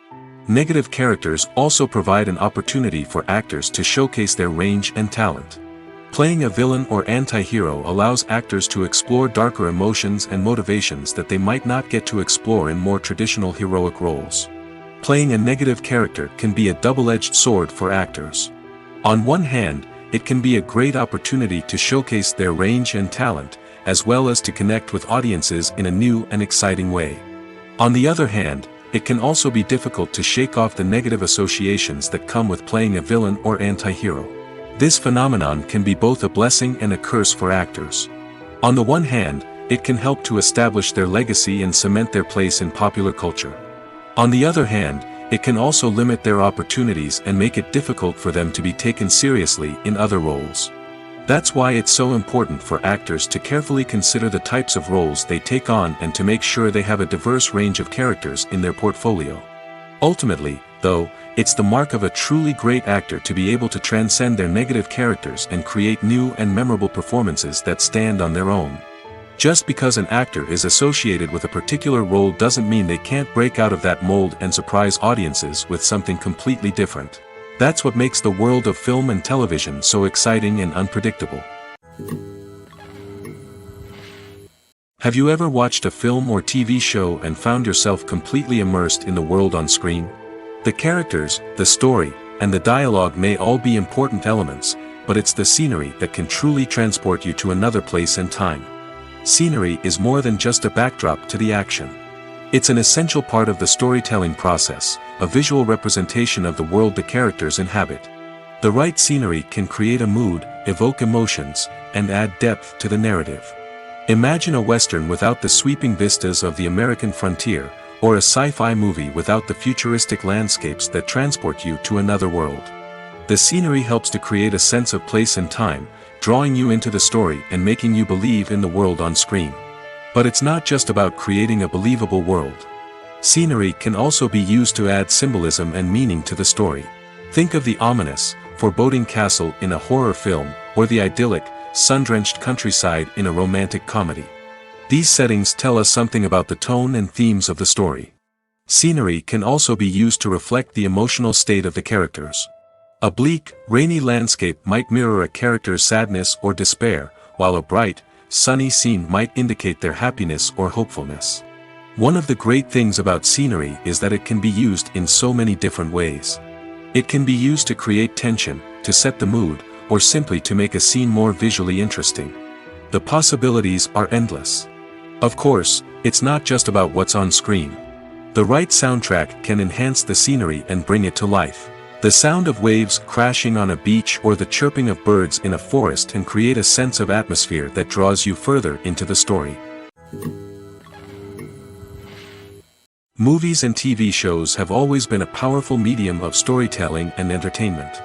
Negative characters also provide an opportunity for actors to showcase their range and talent. Playing a villain or anti-hero allows actors to explore darker emotions and motivations that they might not get to explore in more traditional heroic roles. Playing a negative character can be a double-edged sword for actors. On one hand, it can be a great opportunity to showcase their range and talent, as well as to connect with audiences in a new and exciting way. On the other hand, it can also be difficult to shake off the negative associations that come with playing a villain or anti-hero. This phenomenon can be both a blessing and a curse for actors. On the one hand, it can help to establish their legacy and cement their place in popular culture. On the other hand, it can also limit their opportunities and make it difficult for them to be taken seriously in other roles. That's why it's so important for actors to carefully consider the types of roles they take on and to make sure they have a diverse range of characters in their portfolio. Ultimately, though, it's the mark of a truly great actor to be able to transcend their negative characters and create new and memorable performances that stand on their own. Just because an actor is associated with a particular role doesn't mean they can't break out of that mold and surprise audiences with something completely different. That's what makes the world of film and television so exciting and unpredictable. Have you ever watched a film or TV show and found yourself completely immersed in the world on screen? The characters, the story, and the dialogue may all be important elements, but it's the scenery that can truly transport you to another place and time. Scenery is more than just a backdrop to the action. It's an essential part of the storytelling process, a visual representation of the world the characters inhabit. The right scenery can create a mood, evoke emotions, and add depth to the narrative. Imagine a Western without the sweeping vistas of the American frontier, or a sci-fi movie without the futuristic landscapes that transport you to another world. The scenery helps to create a sense of place and time, drawing you into the story and making you believe in the world on screen. But it's not just about creating a believable world. Scenery can also be used to add symbolism and meaning to the story. Think of the ominous, foreboding castle in a horror film, or the idyllic, sun-drenched countryside in a romantic comedy. These settings tell us something about the tone and themes of the story. Scenery can also be used to reflect the emotional state of the characters. A bleak, rainy landscape might mirror a character's sadness or despair, while a bright, sunny scene might indicate their happiness or hopefulness. One of the great things about scenery is that it can be used in so many different ways. It can be used to create tension, to set the mood, or simply to make a scene more visually interesting. The possibilities are endless. Of course, it's not just about what's on screen. The right soundtrack can enhance the scenery and bring it to life. The sound of waves crashing on a beach or the chirping of birds in a forest can create a sense of atmosphere that draws you further into the story. Movies and TV shows have always been a powerful medium of storytelling and entertainment.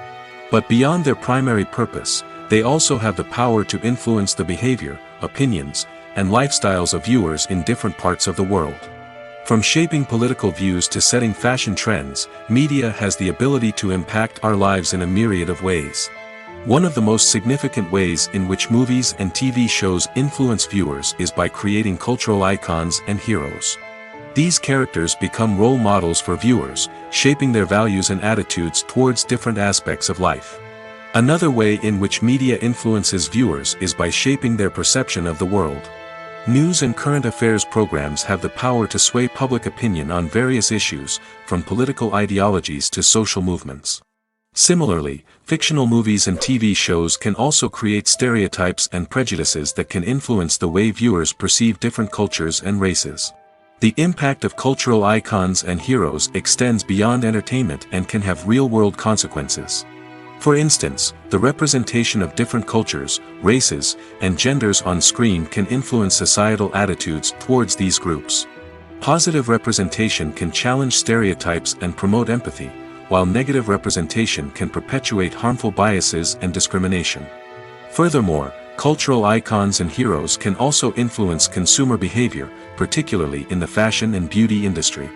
But beyond their primary purpose, they also have the power to influence the behavior, opinions, and lifestyles of viewers in different parts of the world. From shaping political views to setting fashion trends, media has the ability to impact our lives in a myriad of ways. One of the most significant ways in which movies and TV shows influence viewers is by creating cultural icons and heroes. These characters become role models for viewers, shaping their values and attitudes towards different aspects of life. Another way in which media influences viewers is by shaping their perception of the world. News and current affairs programs have the power to sway public opinion on various issues, from political ideologies to social movements. Similarly, fictional movies and TV shows can also create stereotypes and prejudices that can influence the way viewers perceive different cultures and races. The impact of cultural icons and heroes extends beyond entertainment and can have real-world consequences. For instance, the representation of different cultures, races, and genders on screen can influence societal attitudes towards these groups. Positive representation can challenge stereotypes and promote empathy, while negative representation can perpetuate harmful biases and discrimination. Furthermore, cultural icons and heroes can also influence consumer behavior, particularly in the fashion and beauty industry.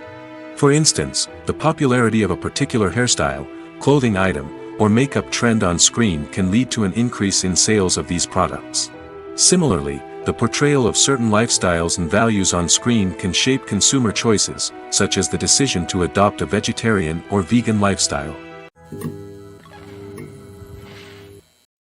For instance, the popularity of a particular hairstyle, clothing item, or makeup trend on screen can lead to an increase in sales of these products. Similarly, the portrayal of certain lifestyles and values on screen can shape consumer choices, such as the decision to adopt a vegetarian or vegan lifestyle.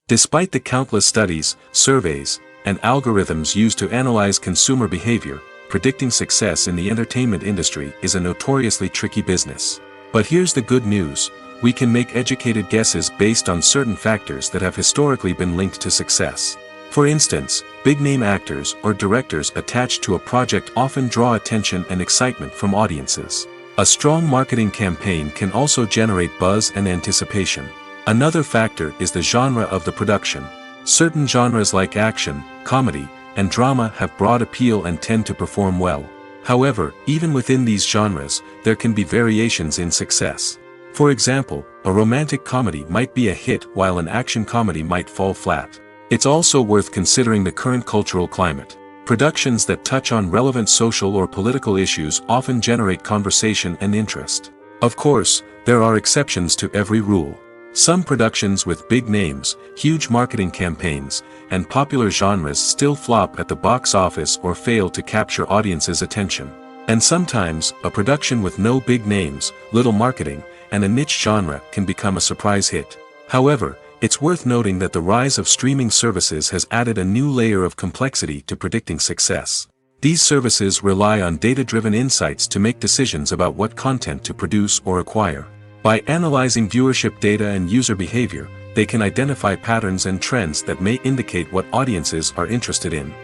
Despite the countless studies, surveys, and algorithms used to analyze consumer behavior, predicting success in the entertainment industry is a notoriously tricky business. But here's the good news: we can make educated guesses based on certain factors that have historically been linked to success. For instance, big-name actors or directors attached to a project often draw attention and excitement from audiences. A strong marketing campaign can also generate buzz and anticipation. Another factor is the genre of the production. Certain genres like action, comedy, and drama have broad appeal and tend to perform well. However, even within these genres, there can be variations in success. For example, a romantic comedy might be a hit while an action comedy might fall flat. It's also worth considering the current cultural climate. Productions that touch on relevant social or political issues often generate conversation and interest. Of course, there are exceptions to every rule. Some productions with big names, huge marketing campaigns, and popular genres still flop at the box office or fail to capture audiences' attention. And sometimes, a production with no big names, little marketing, and a niche genre can become a surprise hit. However, it's worth noting that the rise of streaming services has added a new layer of complexity to predicting success. These services rely on data-driven insights to make decisions about what content to produce or acquire. By analyzing viewership data and user behavior, they can identify patterns and trends that may indicate what audiences are interested in.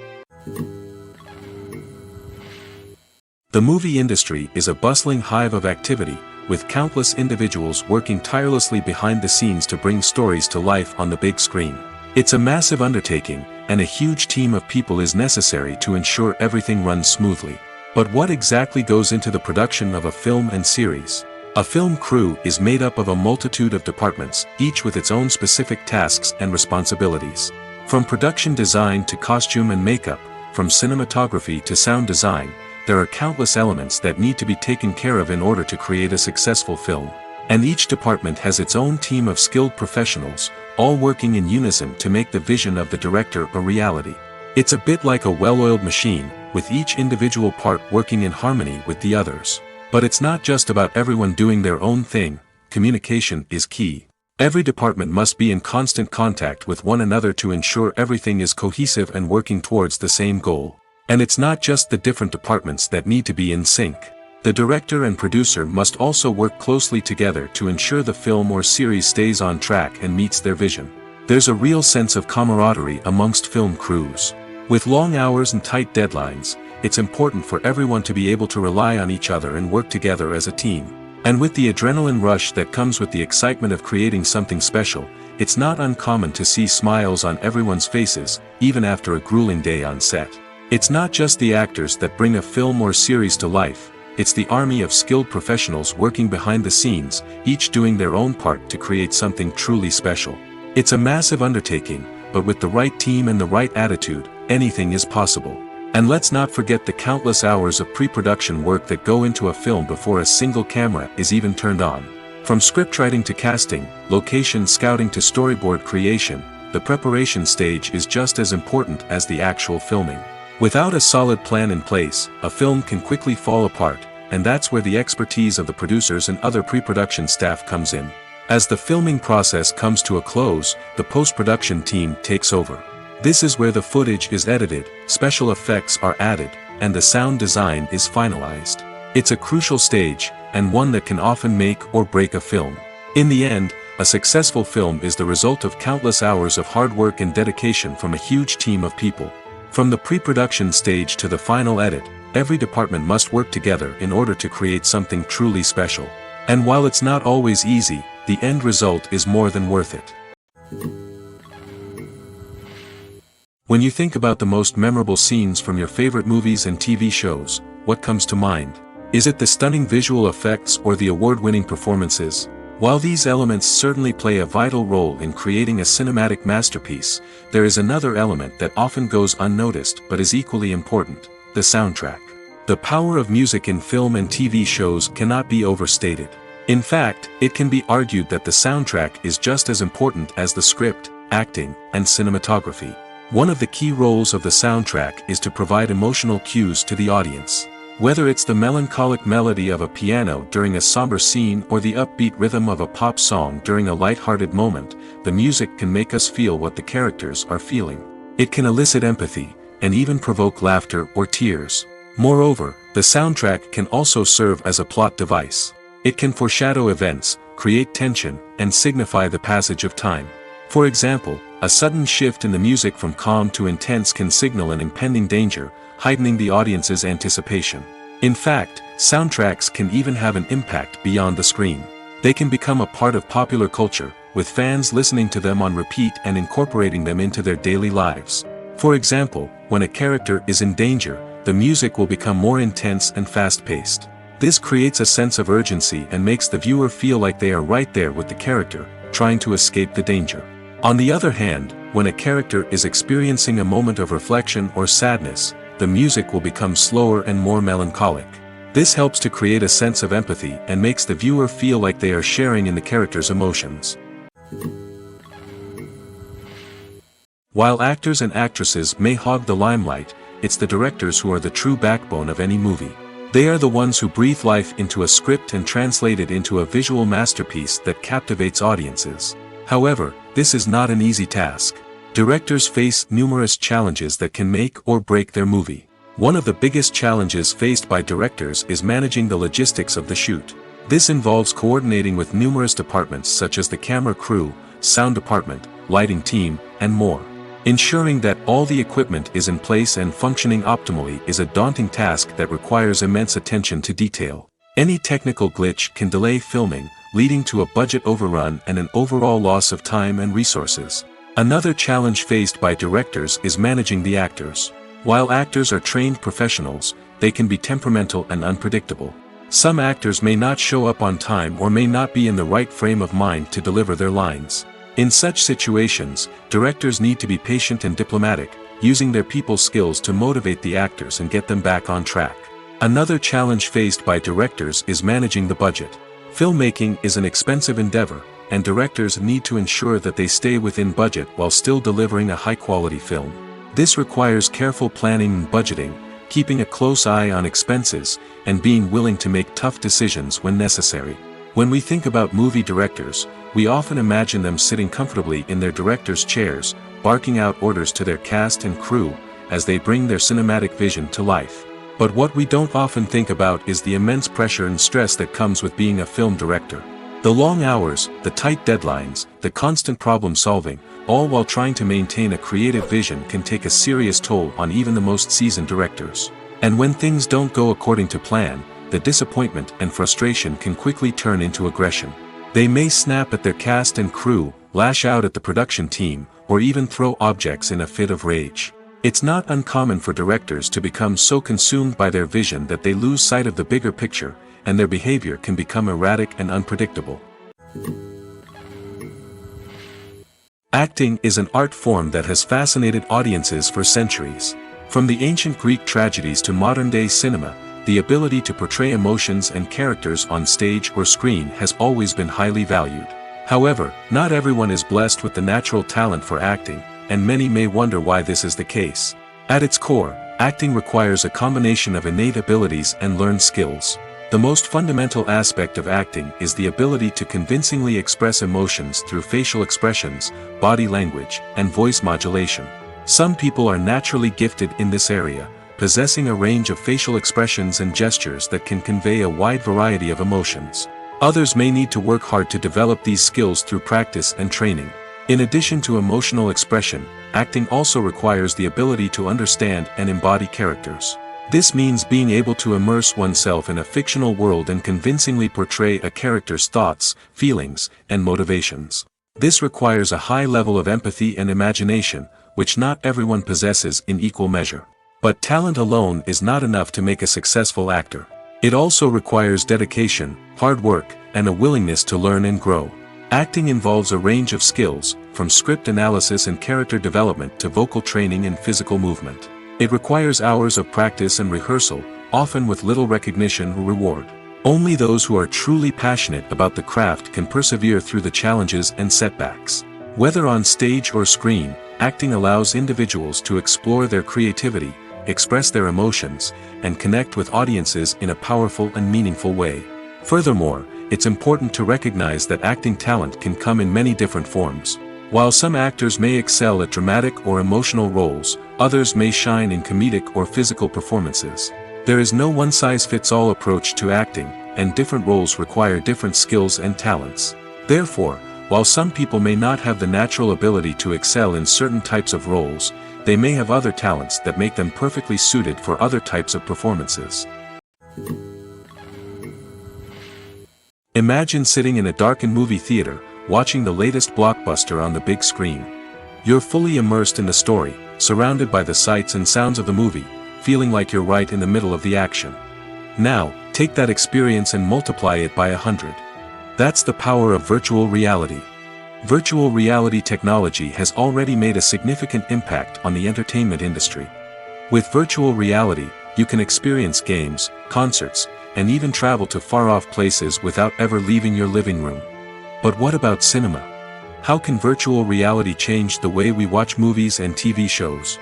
The movie industry is a bustling hive of activity, with countless individuals working tirelessly behind the scenes to bring stories to life on the big screen. It's a massive undertaking, and a huge team of people is necessary to ensure everything runs smoothly. But what exactly goes into the production of a film and series? A film crew is made up of a multitude of departments, each with its own specific tasks and responsibilities. From production design to costume and makeup, from cinematography to sound design, there are countless elements that need to be taken care of in order to create a successful film. And each department has its own team of skilled professionals, all working in unison to make the vision of the director a reality. It's a bit like a well-oiled machine, with each individual part working in harmony with the others. But it's not just about everyone doing their own thing. Communication is key. Every department must be in constant contact with one another to ensure everything is cohesive and working towards the same goal. And it's not just the different departments that need to be in sync. The director and producer must also work closely together to ensure the film or series stays on track and meets their vision. There's a real sense of camaraderie amongst film crews. With long hours and tight deadlines, it's important for everyone to be able to rely on each other and work together as a team. And with the adrenaline rush that comes with the excitement of creating something special, it's not uncommon to see smiles on everyone's faces, even after a grueling day on set. It's not just the actors that bring a film or series to life, it's the army of skilled professionals working behind the scenes, each doing their own part to create something truly special. It's a massive undertaking, but with the right team and the right attitude, anything is possible. And let's not forget the countless hours of pre-production work that go into a film before a single camera is even turned on. From scriptwriting to casting, location scouting to storyboard creation, the preparation stage is just as important as the actual filming. Without a solid plan in place, a film can quickly fall apart, and that's where the expertise of the producers and other pre-production staff comes in. As the filming process comes to a close, the post-production team takes over. This is where the footage is edited, special effects are added, and the sound design is finalized. It's a crucial stage, and one that can often make or break a film. In the end, a successful film is the result of countless hours of hard work and dedication from a huge team of people. From the pre-production stage to the final edit, every department must work together in order to create something truly special. And while it's not always easy, the end result is more than worth it. When you think about the most memorable scenes from your favorite movies and TV shows, what comes to mind? Is it the stunning visual effects or the award-winning performances? While these elements certainly play a vital role in creating a cinematic masterpiece, there is another element that often goes unnoticed but is equally important: the soundtrack. The power of music in film and TV shows cannot be overstated. In fact, it can be argued that the soundtrack is just as important as the script, acting, and cinematography. One of the key roles of the soundtrack is to provide emotional cues to the audience. Whether it's the melancholic melody of a piano during a somber scene or the upbeat rhythm of a pop song during a light-hearted moment, the music can make us feel what the characters are feeling. It can elicit empathy, and even provoke laughter or tears. Moreover, the soundtrack can also serve as a plot device. It can foreshadow events, create tension, and signify the passage of time. For example, a sudden shift in the music from calm to intense can signal an impending danger, heightening the audience's anticipation. In fact, soundtracks can even have an impact beyond the screen. They can become a part of popular culture, with fans listening to them on repeat and incorporating them into their daily lives. For example, when a character is in danger, the music will become more intense and fast-paced. This creates a sense of urgency and makes the viewer feel like they are right there with the character, trying to escape the danger. On the other hand, when a character is experiencing a moment of reflection or sadness, the music will become slower and more melancholic. This helps to create a sense of empathy and makes the viewer feel like they are sharing in the character's emotions. While actors and actresses may hog the limelight, it's the directors who are the true backbone of any movie. They are the ones who breathe life into a script and translate it into a visual masterpiece that captivates audiences. However, this is not an easy task. Directors face numerous challenges that can make or break their movie. One of the biggest challenges faced by directors is managing the logistics of the shoot. This involves coordinating with numerous departments such as the camera crew, sound department, lighting team, and more. Ensuring that all the equipment is in place and functioning optimally is a daunting task that requires immense attention to detail. Any technical glitch can delay filming, leading to a budget overrun and an overall loss of time and resources. Another challenge faced by directors is managing the actors. While actors are trained professionals, they can be temperamental and unpredictable. Some actors may not show up on time or may not be in the right frame of mind to deliver their lines. In such situations, directors need to be patient and diplomatic, using their people skills to motivate the actors and get them back on track. Another challenge faced by directors is managing the budget. Filmmaking is an expensive endeavor, and directors need to ensure that they stay within budget while still delivering a high-quality film. This requires careful planning and budgeting, keeping a close eye on expenses, and being willing to make tough decisions when necessary. When we think about movie directors, we often imagine them sitting comfortably in their director's chairs, barking out orders to their cast and crew, as they bring their cinematic vision to life. But what we don't often think about is the immense pressure and stress that comes with being a film director. The long hours, the tight deadlines, the constant problem solving, all while trying to maintain a creative vision can take a serious toll on even the most seasoned directors. And when things don't go according to plan, the disappointment and frustration can quickly turn into aggression. They may snap at their cast and crew, lash out at the production team, or even throw objects in a fit of rage. It's not uncommon for directors to become so consumed by their vision that they lose sight of the bigger picture, and their behavior can become erratic and unpredictable. Acting is an art form that has fascinated audiences for centuries. From the ancient Greek tragedies to modern-day cinema, the ability to portray emotions and characters on stage or screen has always been highly valued. However, not everyone is blessed with the natural talent for acting, and many may wonder why this is the case. At its core, acting requires a combination of innate abilities and learned skills. The most fundamental aspect of acting is the ability to convincingly express emotions through facial expressions, body language, and voice modulation. Some people are naturally gifted in this area, possessing a range of facial expressions and gestures that can convey a wide variety of emotions. Others may need to work hard to develop these skills through practice and training. In addition to emotional expression, acting also requires the ability to understand and embody characters. This means being able to immerse oneself in a fictional world and convincingly portray a character's thoughts, feelings, and motivations. This requires a high level of empathy and imagination, which not everyone possesses in equal measure. But talent alone is not enough to make a successful actor. It also requires dedication, hard work, and a willingness to learn and grow. Acting involves a range of skills, from script analysis and character development to vocal training and physical movement. It requires hours of practice and rehearsal, often with little recognition or reward. Only those who are truly passionate about the craft can persevere through the challenges and setbacks. Whether on stage or screen, acting allows individuals to explore their creativity, express their emotions, and connect with audiences in a powerful and meaningful way. Furthermore, it's important to recognize that acting talent can come in many different forms. While some actors may excel at dramatic or emotional roles, others may shine in comedic or physical performances. There is no one-size-fits-all approach to acting, and different roles require different skills and talents. Therefore, while some people may not have the natural ability to excel in certain types of roles, they may have other talents that make them perfectly suited for other types of performances. Imagine sitting in a darkened movie theater, watching the latest blockbuster on the big screen. You're fully immersed in the story, surrounded by the sights and sounds of the movie, feeling like you're right in the middle of the action. Now, take that experience and multiply it by 100. That's the power of virtual reality. Virtual reality technology has already made a significant impact on the entertainment industry. With virtual reality, you can experience games, concerts, and even travel to far-off places without ever leaving your living room. But what about cinema? How can virtual reality change the way we watch movies and TV shows?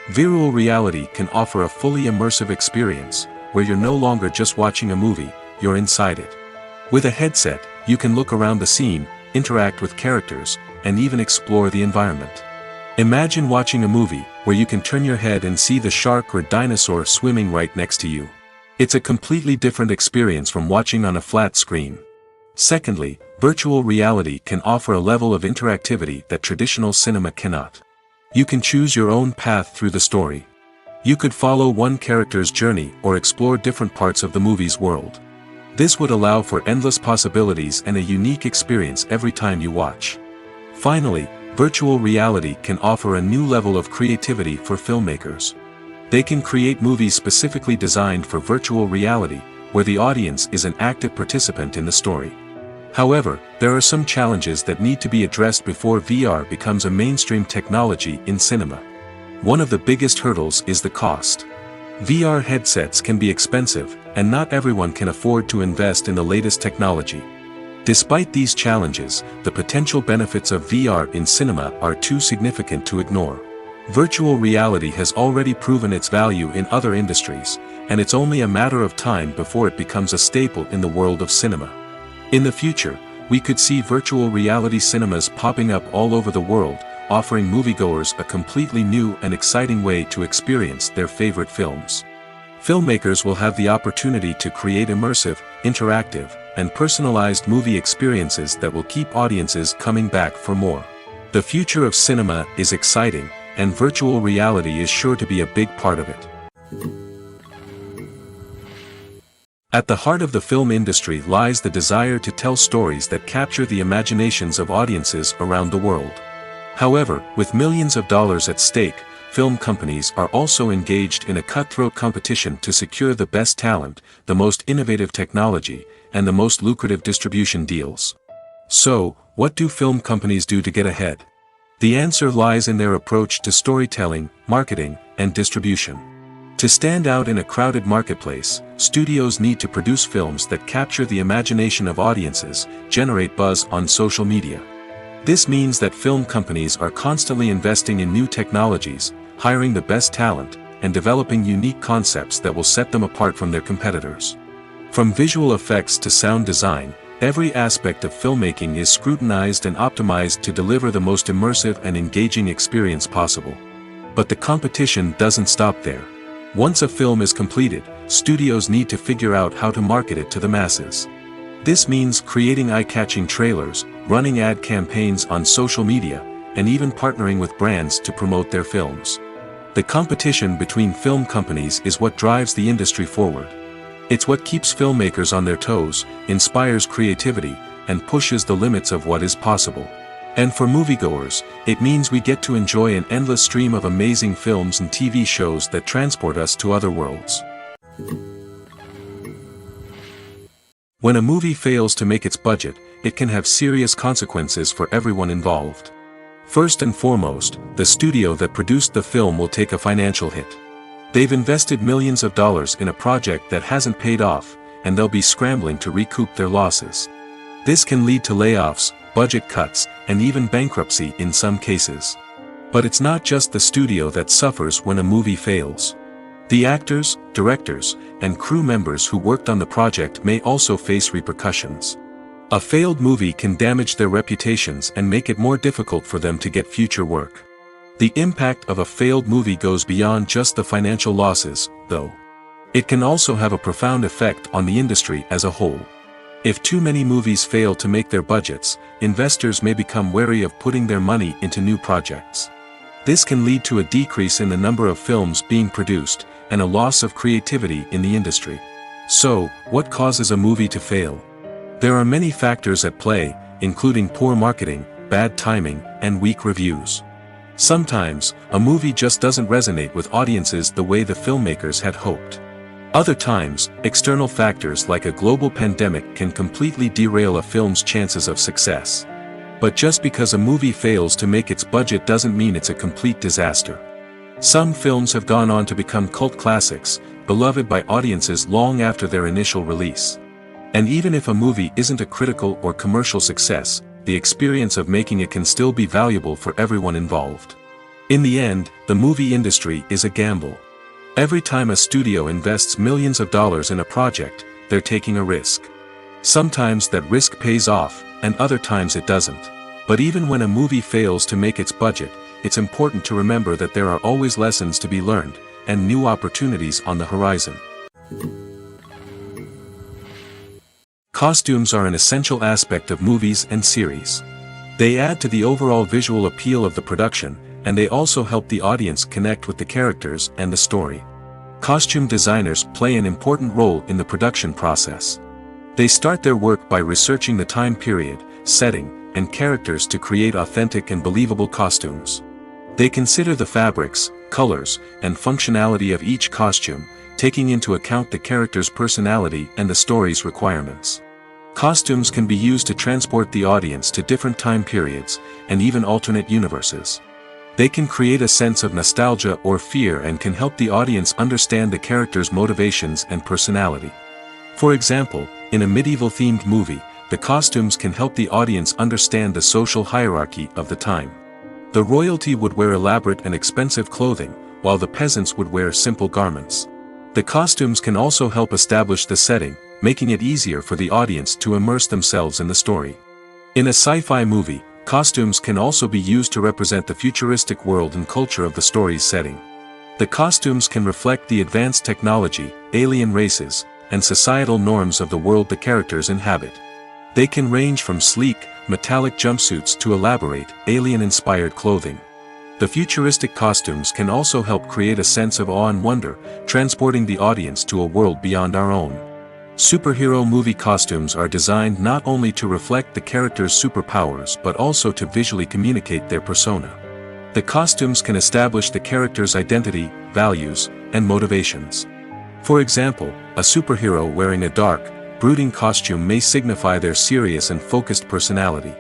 Virtual reality can offer a fully immersive experience, where you're no longer just watching a movie, you're inside it. With a headset, you can look around the scene, interact with characters, and even explore the environment. Imagine watching a movie, where you can turn your head and see the shark or dinosaur swimming right next to you. It's a completely different experience from watching on a flat screen. Secondly, virtual reality can offer a level of interactivity that traditional cinema cannot. You can choose your own path through the story. You could follow one character's journey or explore different parts of the movie's world. This would allow for endless possibilities and a unique experience every time you watch. Finally, virtual reality can offer a new level of creativity for filmmakers. They can create movies specifically designed for virtual reality, where the audience is an active participant in the story. However, there are some challenges that need to be addressed before VR becomes a mainstream technology in cinema. One of the biggest hurdles is the cost. VR headsets can be expensive, and not everyone can afford to invest in the latest technology. Despite these challenges, the potential benefits of VR in cinema are too significant to ignore. Virtual reality has already proven its value in other industries, and it's only a matter of time before it becomes a staple in the world of cinema. In the future, we could see virtual reality cinemas popping up all over the world, offering moviegoers a completely new and exciting way to experience their favorite films. Filmmakers will have the opportunity to create immersive, interactive, and personalized movie experiences that will keep audiences coming back for more. The future of cinema is exciting, and virtual reality is sure to be a big part of it. At the heart of the film industry lies the desire to tell stories that capture the imaginations of audiences around the world. However, with millions of dollars at stake, film companies are also engaged in a cutthroat competition to secure the best talent, the most innovative technology, and the most lucrative distribution deals. So, what do film companies do to get ahead? The answer lies in their approach to storytelling, marketing, and distribution. To stand out in a crowded marketplace, studios need to produce films that capture the imagination of audiences, generate buzz on social media. This means that film companies are constantly investing in new technologies, hiring the best talent, and developing unique concepts that will set them apart from their competitors. From visual effects to sound design, every aspect of filmmaking is scrutinized and optimized to deliver the most immersive and engaging experience possible. But the competition doesn't stop there. Once a film is completed, studios need to figure out how to market it to the masses. This means creating eye-catching trailers, running ad campaigns on social media, and even partnering with brands to promote their films. The competition between film companies is what drives the industry forward. It's what keeps filmmakers on their toes, inspires creativity, and pushes the limits of what is possible. And for moviegoers, it means we get to enjoy an endless stream of amazing films and TV shows that transport us to other worlds. When a movie fails to make its budget, it can have serious consequences for everyone involved. First and foremost, the studio that produced the film will take a financial hit. They've invested millions of dollars in a project that hasn't paid off, and they'll be scrambling to recoup their losses. This can lead to layoffs, budget cuts, and even bankruptcy in some cases. But it's not just the studio that suffers when a movie fails. The actors, directors, and crew members who worked on the project may also face repercussions. A failed movie can damage their reputations and make it more difficult for them to get future work. The impact of a failed movie goes beyond just the financial losses, though. It can also have a profound effect on the industry as a whole. If too many movies fail to make their budgets, investors may become wary of putting their money into new projects. This can lead to a decrease in the number of films being produced, and a loss of creativity in the industry. So, what causes a movie to fail? There are many factors at play, including poor marketing, bad timing, and weak reviews. Sometimes, a movie just doesn't resonate with audiences the way the filmmakers had hoped. Other times, external factors like a global pandemic can completely derail a film's chances of success. But just because a movie fails to make its budget doesn't mean it's a complete disaster. Some films have gone on to become cult classics, beloved by audiences long after their initial release. And even if a movie isn't a critical or commercial success, the experience of making it can still be valuable for everyone involved. In the end, the movie industry is a gamble. Every time a studio invests millions of dollars in a project, they're taking a risk. Sometimes that risk pays off, and other times it doesn't. But even when a movie fails to make its budget, it's important to remember that there are always lessons to be learned, and new opportunities on the horizon. Costumes are an essential aspect of movies and series. They add to the overall visual appeal of the production, and they also help the audience connect with the characters and the story. Costume designers play an important role in the production process. They start their work by researching the time period, setting, and characters to create authentic and believable costumes. They consider the fabrics, colors, and functionality of each costume, taking into account the character's personality and the story's requirements. Costumes can be used to transport the audience to different time periods, and even alternate universes. They can create a sense of nostalgia or fear and can help the audience understand the character's motivations and personality. For example, in a medieval-themed movie, the costumes can help the audience understand the social hierarchy of the time. The royalty would wear elaborate and expensive clothing, while the peasants would wear simple garments. The costumes can also help establish the setting, making it easier for the audience to immerse themselves in the story. In a sci-fi movie, costumes can also be used to represent the futuristic world and culture of the story's setting. The costumes can reflect the advanced technology, alien races, and societal norms of the world the characters inhabit. They can range from sleek, metallic jumpsuits to elaborate, alien-inspired clothing. The futuristic costumes can also help create a sense of awe and wonder, transporting the audience to a world beyond our own. Superhero movie costumes are designed not only to reflect the character's superpowers but also to visually communicate their persona. The costumes can establish the character's identity, values, and motivations. For example, a superhero wearing a dark, brooding costume may signify their serious and focused personality.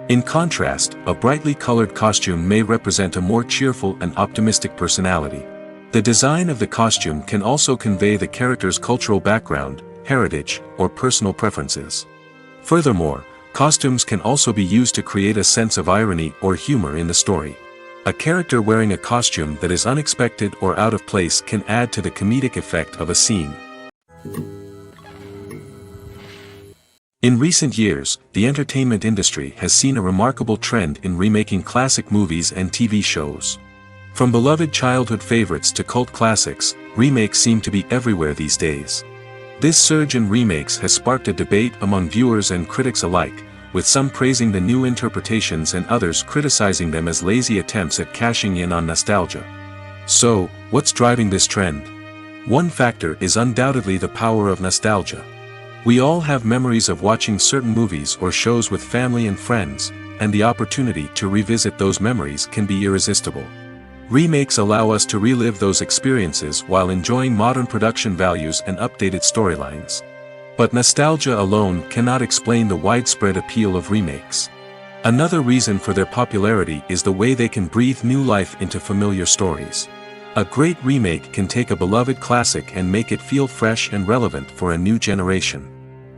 In contrast, a brightly colored costume may represent a more cheerful and optimistic personality. The design of the costume can also convey the character's cultural background, heritage, or personal preferences. Furthermore, costumes can also be used to create a sense of irony or humor in the story. A character wearing a costume that is unexpected or out of place can add to the comedic effect of a scene. In recent years, the entertainment industry has seen a remarkable trend in remaking classic movies and TV shows. From beloved childhood favorites to cult classics, remakes seem to be everywhere these days. This surge in remakes has sparked a debate among viewers and critics alike, with some praising the new interpretations and others criticizing them as lazy attempts at cashing in on nostalgia. So, what's driving this trend? One factor is undoubtedly the power of nostalgia. We all have memories of watching certain movies or shows with family and friends, and the opportunity to revisit those memories can be irresistible. Remakes allow us to relive those experiences while enjoying modern production values and updated storylines. But nostalgia alone cannot explain the widespread appeal of remakes. Another reason for their popularity is the way they can breathe new life into familiar stories. A great remake can take a beloved classic and make it feel fresh and relevant for a new generation.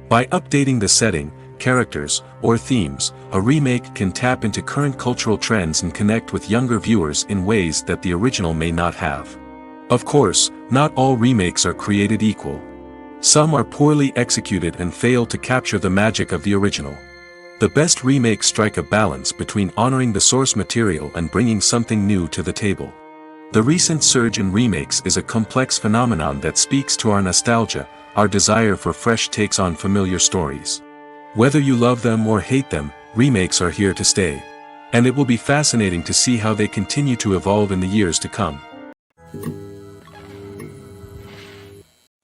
By updating the setting, characters, or themes, a remake can tap into current cultural trends and connect with younger viewers in ways that the original may not have. Of course, not all remakes are created equal. Some are poorly executed and fail to capture the magic of the original. The best remakes strike a balance between honoring the source material and bringing something new to the table. The recent surge in remakes is a complex phenomenon that speaks to our nostalgia, our desire for fresh takes on familiar stories. Whether you love them or hate them, remakes are here to stay. And it will be fascinating to see how they continue to evolve in the years to come.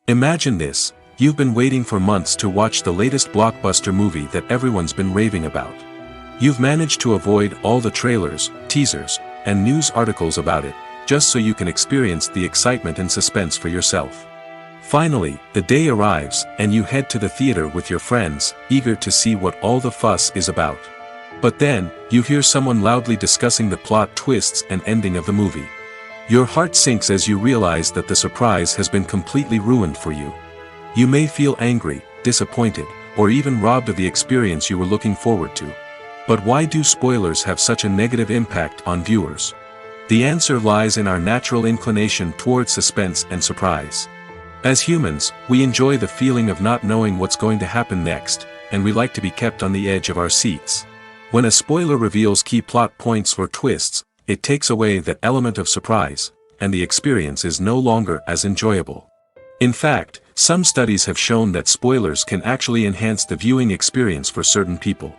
Imagine this: you've been waiting for months to watch the latest blockbuster movie that everyone's been raving about. You've managed to avoid all the trailers, teasers, and news articles about it, just so you can experience the excitement and suspense for yourself. Finally, the day arrives, and you head to the theater with your friends, eager to see what all the fuss is about. But then, you hear someone loudly discussing the plot twists and ending of the movie. Your heart sinks as you realize that the surprise has been completely ruined for you. You may feel angry, disappointed, or even robbed of the experience you were looking forward to. But why do spoilers have such a negative impact on viewers? The answer lies in our natural inclination towards suspense and surprise. As humans, we enjoy the feeling of not knowing what's going to happen next, and we like to be kept on the edge of our seats. When a spoiler reveals key plot points or twists, it takes away that element of surprise, and the experience is no longer as enjoyable. In fact, some studies have shown that spoilers can actually enhance the viewing experience for certain people.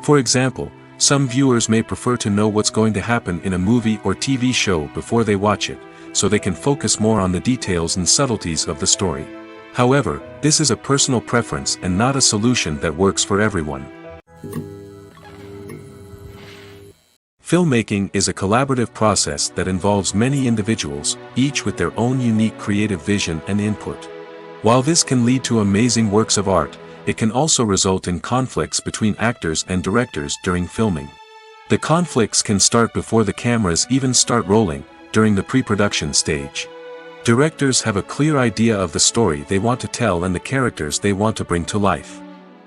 For example, some viewers may prefer to know what's going to happen in a movie or TV show before they watch it, so they can focus more on the details and subtleties of the story. However, this is a personal preference and not a solution that works for everyone. Filmmaking is a collaborative process that involves many individuals, each with their own unique creative vision and input. While this can lead to amazing works of art, it can also result in conflicts between actors and directors during filming. The conflicts can start before the cameras even start rolling, during the pre-production stage. Directors have a clear idea of the story they want to tell and the characters they want to bring to life.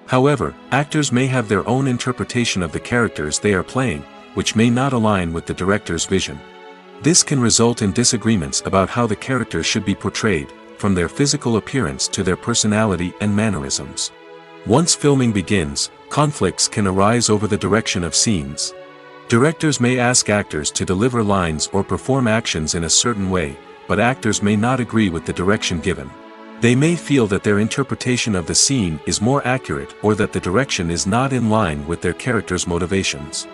However, actors may have their own interpretation of the characters they are playing, which may not align with the director's vision. This can result in disagreements about how the characters should be portrayed, from their physical appearance to their personality and mannerisms. Once filming begins, conflicts can arise over the direction of scenes. Directors may ask actors to deliver lines or perform actions in a certain way, but actors may not agree with the direction given. They may feel that their interpretation of the scene is more accurate or that the direction is not in line with their character's motivations.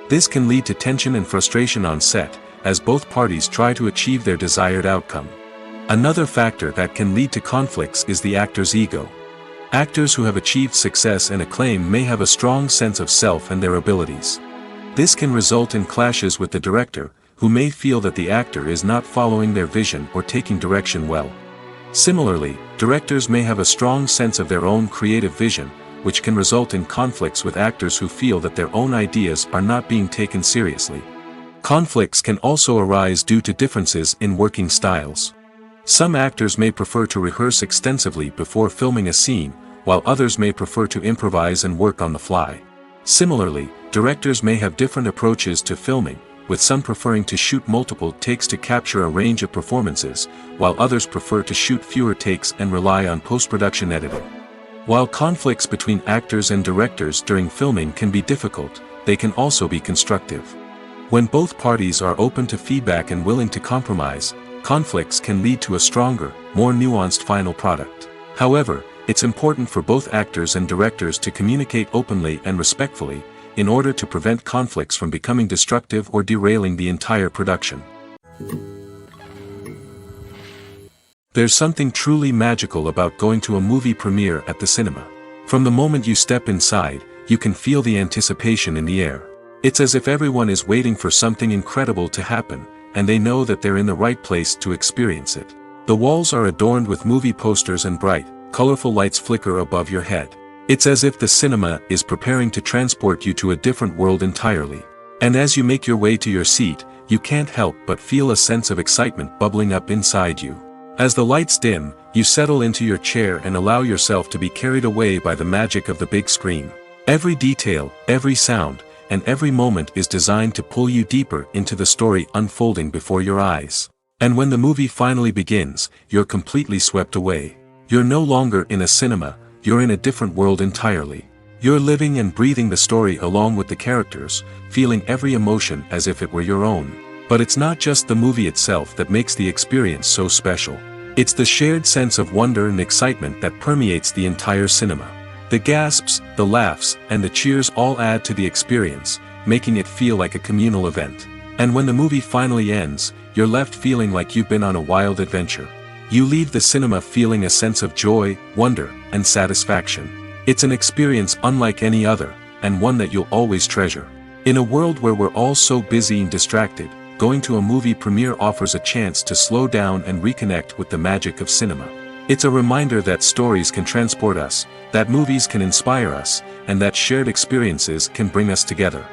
This can lead to tension and frustration on set, as both parties try to achieve their desired outcome. Another factor that can lead to conflicts is the actor's ego. Actors who have achieved success and acclaim may have a strong sense of self and their abilities. This can result in clashes with the director, who may feel that the actor is not following their vision or taking direction well. Similarly, directors may have a strong sense of their own creative vision, which can result in conflicts with actors who feel that their own ideas are not being taken seriously. Conflicts can also arise due to differences in working styles. Some actors may prefer to rehearse extensively before filming a scene, while others may prefer to improvise and work on the fly. Similarly, directors may have different approaches to filming, with some preferring to shoot multiple takes to capture a range of performances, while others prefer to shoot fewer takes and rely on post-production editing. While conflicts between actors and directors during filming can be difficult, they can also be constructive. When both parties are open to feedback and willing to compromise, conflicts can lead to a stronger, more nuanced final product. However, it's important for both actors and directors to communicate openly and respectfully, in order to prevent conflicts from becoming destructive or derailing the entire production. There's something truly magical about going to a movie premiere at the cinema. From the moment you step inside, you can feel the anticipation in the air. It's as if everyone is waiting for something incredible to happen, and they know that they're in the right place to experience it. The walls are adorned with movie posters and bright, colorful lights flicker above your head. It's as if the cinema is preparing to transport you to a different world entirely. And as you make your way to your seat, you can't help but feel a sense of excitement bubbling up inside you. As the lights dim, you settle into your chair and allow yourself to be carried away by the magic of the big screen. Every detail, every sound, and every moment is designed to pull you deeper into the story unfolding before your eyes. And when the movie finally begins, you're completely swept away. You're no longer in a cinema, you're in a different world entirely. You're living and breathing the story along with the characters, feeling every emotion as if it were your own. But it's not just the movie itself that makes the experience so special. It's the shared sense of wonder and excitement that permeates the entire cinema. The gasps, the laughs, and the cheers all add to the experience, making it feel like a communal event. And when the movie finally ends, you're left feeling like you've been on a wild adventure. You leave the cinema feeling a sense of joy, wonder, and satisfaction. It's an experience unlike any other, and one that you'll always treasure. In a world where we're all so busy and distracted, going to a movie premiere offers a chance to slow down and reconnect with the magic of cinema. It's a reminder that stories can transport us, that movies can inspire us, and that shared experiences can bring us together.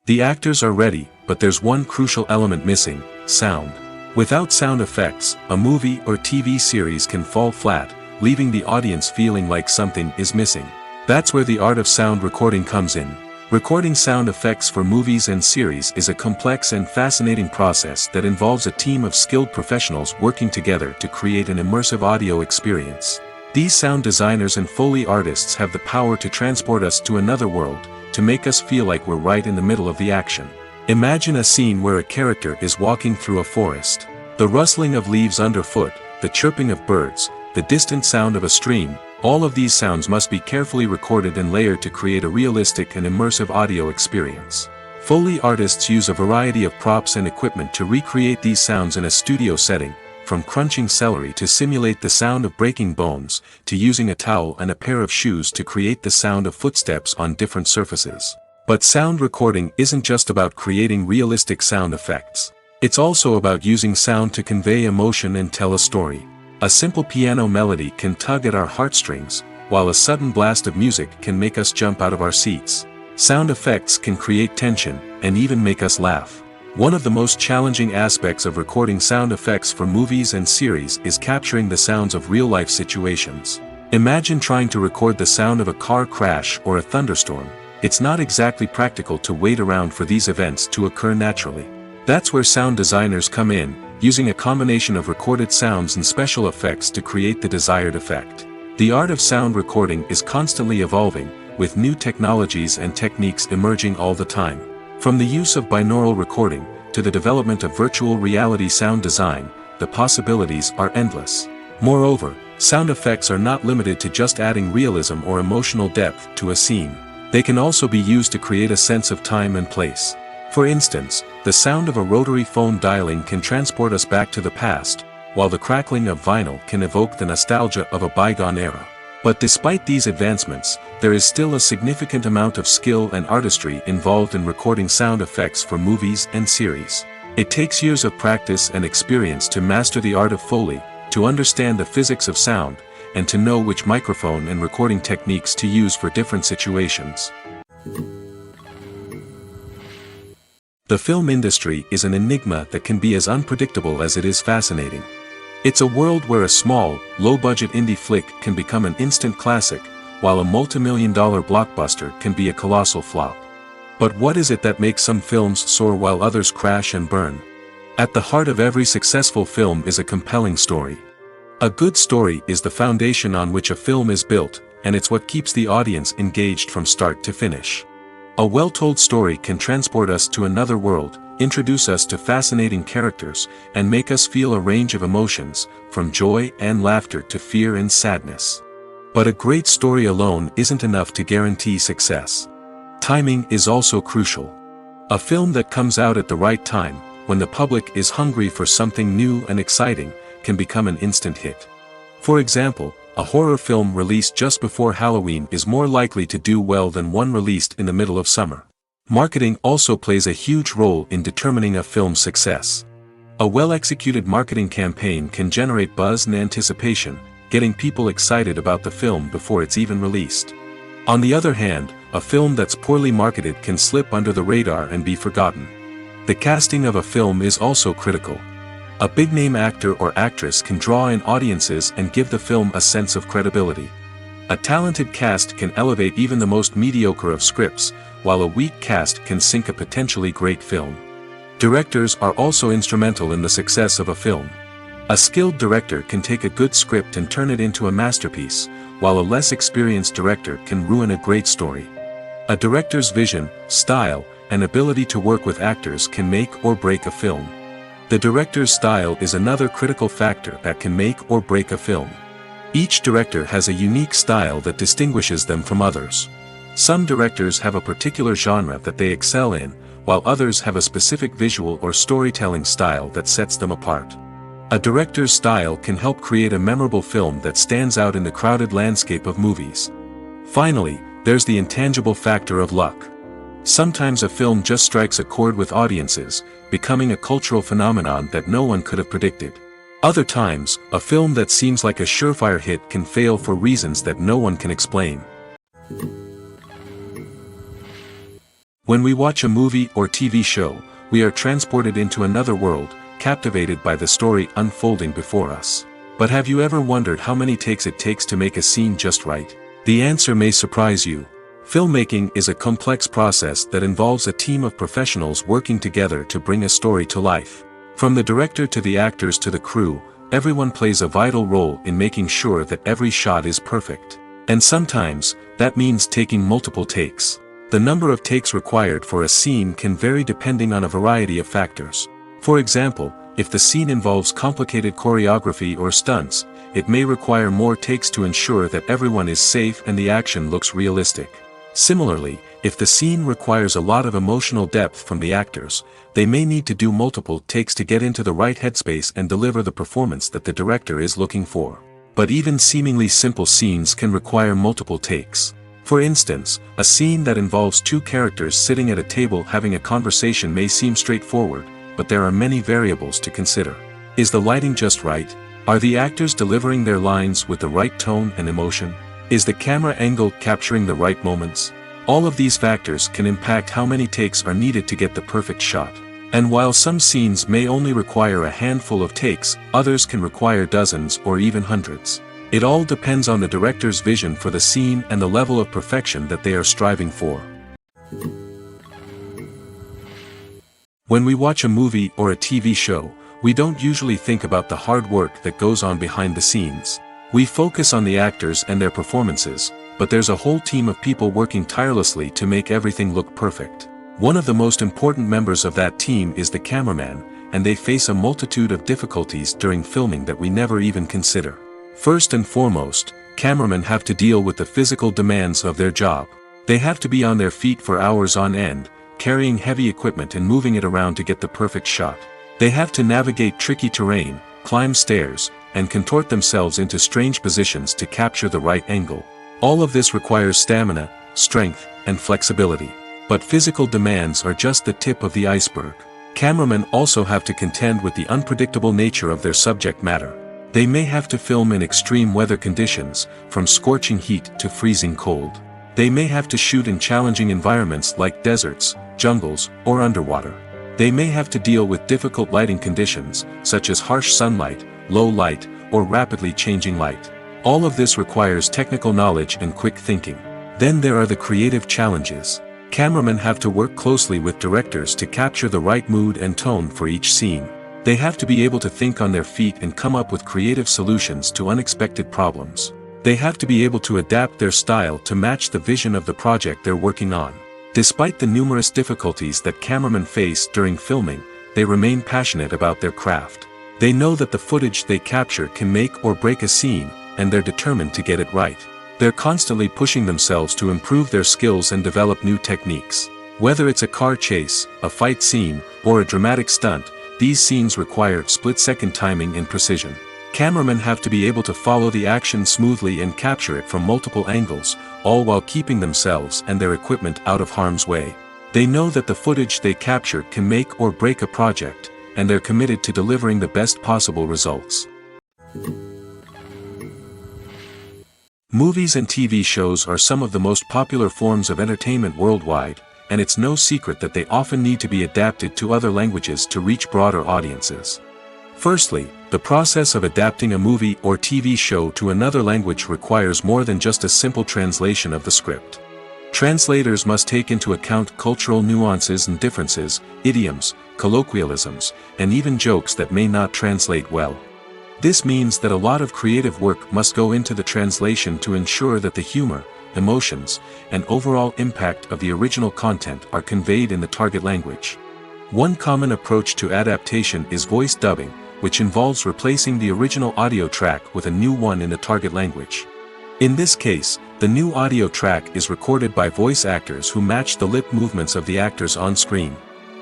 The actors are ready, but there's one crucial element missing: sound. Without sound effects, a movie or TV series can fall flat, leaving the audience feeling like something is missing. That's where the art of sound recording comes in. Recording sound effects for movies and series is a complex and fascinating process that involves a team of skilled professionals working together to create an immersive audio experience. These sound designers and Foley artists have the power to transport us to another world, to make us feel like we're right in the middle of the action. Imagine a scene where a character is walking through a forest. The rustling of leaves underfoot, the chirping of birds, the distant sound of a stream, all of these sounds must be carefully recorded and layered to create a realistic and immersive audio experience. Foley artists use a variety of props and equipment to recreate these sounds in a studio setting, from crunching celery to simulate the sound of breaking bones, to using a towel and a pair of shoes to create the sound of footsteps on different surfaces. But sound recording isn't just about creating realistic sound effects. It's also about using sound to convey emotion and tell a story. A simple piano melody can tug at our heartstrings, while a sudden blast of music can make us jump out of our seats. Sound effects can create tension, and even make us laugh. One of the most challenging aspects of recording sound effects for movies and series is capturing the sounds of real-life situations. Imagine trying to record the sound of a car crash or a thunderstorm. It's not exactly practical to wait around for these events to occur naturally. That's where sound designers come in, using a combination of recorded sounds and special effects to create the desired effect. The art of sound recording is constantly evolving, with new technologies and techniques emerging all the time. From the use of binaural recording, to the development of virtual reality sound design, the possibilities are endless. Moreover, sound effects are not limited to just adding realism or emotional depth to a scene. They can also be used to create a sense of time and place. For instance, the sound of a rotary phone dialing can transport us back to the past, while the crackling of vinyl can evoke the nostalgia of a bygone era. But despite these advancements, there is still a significant amount of skill and artistry involved in recording sound effects for movies and series. It takes years of practice and experience to master the art of Foley, to understand the physics of sound, and to know which microphone and recording techniques to use for different situations. The film industry is an enigma that can be as unpredictable as it is fascinating. It's a world where a small, low-budget indie flick can become an instant classic, while a multi-million-dollar blockbuster can be a colossal flop. But what is it that makes some films soar while others crash and burn? At the heart of every successful film is a compelling story. A good story is the foundation on which a film is built, and it's what keeps the audience engaged from start to finish. A well-told story can transport us to another world, introduce us to fascinating characters, and make us feel a range of emotions, from joy and laughter to fear and sadness. But a great story alone isn't enough to guarantee success. Timing is also crucial. A film that comes out at the right time, when the public is hungry for something new and exciting, can become an instant hit. For example, a horror film released just before Halloween is more likely to do well than one released in the middle of summer. Marketing also plays a huge role in determining a film's success. A well-executed marketing campaign can generate buzz and anticipation, getting people excited about the film before it's even released. On the other hand, a film that's poorly marketed can slip under the radar and be forgotten. The casting of a film is also critical. A big-name actor or actress can draw in audiences and give the film a sense of credibility. A talented cast can elevate even the most mediocre of scripts, while a weak cast can sink a potentially great film. Directors are also instrumental in the success of a film. A skilled director can take a good script and turn it into a masterpiece, while a less experienced director can ruin a great story. A director's vision, style, and ability to work with actors can make or break a film. The director's style is another critical factor that can make or break a film. Each director has a unique style that distinguishes them from others. Some directors have a particular genre that they excel in, while others have a specific visual or storytelling style that sets them apart. A director's style can help create a memorable film that stands out in the crowded landscape of movies. Finally, there's the intangible factor of luck. Sometimes a film just strikes a chord with audiences, becoming a cultural phenomenon that no one could have predicted. Other times, a film that seems like a surefire hit can fail for reasons that no one can explain. When we watch a movie or TV show, we are transported into another world, captivated by the story unfolding before us. But have you ever wondered how many takes it takes to make a scene just right? The answer may surprise you. Filmmaking is a complex process that involves a team of professionals working together to bring a story to life. From the director to the actors to the crew, everyone plays a vital role in making sure that every shot is perfect. And sometimes, that means taking multiple takes. The number of takes required for a scene can vary depending on a variety of factors. For example, if the scene involves complicated choreography or stunts, it may require more takes to ensure that everyone is safe and the action looks realistic. Similarly, if the scene requires a lot of emotional depth from the actors, they may need to do multiple takes to get into the right headspace and deliver the performance that the director is looking for. But even seemingly simple scenes can require multiple takes. For instance, a scene that involves two characters sitting at a table having a conversation may seem straightforward, but there are many variables to consider. Is the lighting just right? Are the actors delivering their lines with the right tone and emotion? Is the camera angle capturing the right moments? All of these factors can impact how many takes are needed to get the perfect shot. And while some scenes may only require a handful of takes, others can require dozens or even hundreds. It all depends on the director's vision for the scene and the level of perfection that they are striving for. When we watch a movie or a TV show, we don't usually think about the hard work that goes on behind the scenes. We focus on the actors and their performances, but there's a whole team of people working tirelessly to make everything look perfect. One of the most important members of that team is the cameraman, and they face a multitude of difficulties during filming that we never even consider. First and foremost, cameramen have to deal with the physical demands of their job. They have to be on their feet for hours on end, carrying heavy equipment and moving it around to get the perfect shot. They have to navigate tricky terrain, climb stairs, and contort themselves into strange positions to capture the right angle. All of this requires stamina, strength, and flexibility. But physical demands are just the tip of the iceberg. Cameramen also have to contend with the unpredictable nature of their subject matter. They may have to film in extreme weather conditions, from scorching heat to freezing cold. They may have to shoot in challenging environments like deserts, jungles, or underwater. They may have to deal with difficult lighting conditions, such as harsh sunlight, low light, or rapidly changing light. All of this requires technical knowledge and quick thinking. Then there are the creative challenges. Cameramen have to work closely with directors to capture the right mood and tone for each scene. They have to be able to think on their feet and come up with creative solutions to unexpected problems. They have to be able to adapt their style to match the vision of the project they're working on. Despite the numerous difficulties that cameramen face during filming, they remain passionate about their craft. They know that the footage they capture can make or break a scene, and they're determined to get it right. They're constantly pushing themselves to improve their skills and develop new techniques. Whether it's a car chase, a fight scene, or a dramatic stunt, these scenes require split-second timing and precision. Cameramen have to be able to follow the action smoothly and capture it from multiple angles, all while keeping themselves and their equipment out of harm's way. They know that the footage they capture can make or break a project, and they're committed to delivering the best possible results. Movies and TV shows are some of the most popular forms of entertainment worldwide, and it's no secret that they often need to be adapted to other languages to reach broader audiences. Firstly, the process of adapting a movie or TV show to another language requires more than just a simple translation of the script. Translators must take into account cultural nuances and differences, idioms, colloquialisms, and even jokes that may not translate well. This means that a lot of creative work must go into the translation to ensure that the humor, emotions, and overall impact of the original content are conveyed in the target language. One common approach to adaptation is voice dubbing, which involves replacing the original audio track with a new one in the target language. In this case, the new audio track is recorded by voice actors who match the lip movements of the actors on screen.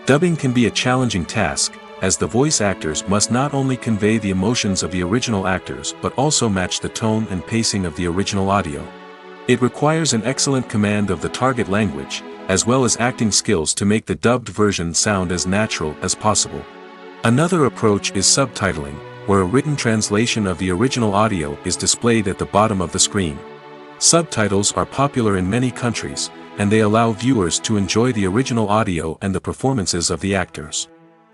Dubbing can be a challenging task, as the voice actors must not only convey the emotions of the original actors but also match the tone and pacing of the original audio. It requires an excellent command of the target language, as well as acting skills to make the dubbed version sound as natural as possible. Another approach is subtitling, where a written translation of the original audio is displayed at the bottom of the screen. Subtitles are popular in many countries, and they allow viewers to enjoy the original audio and the performances of the actors.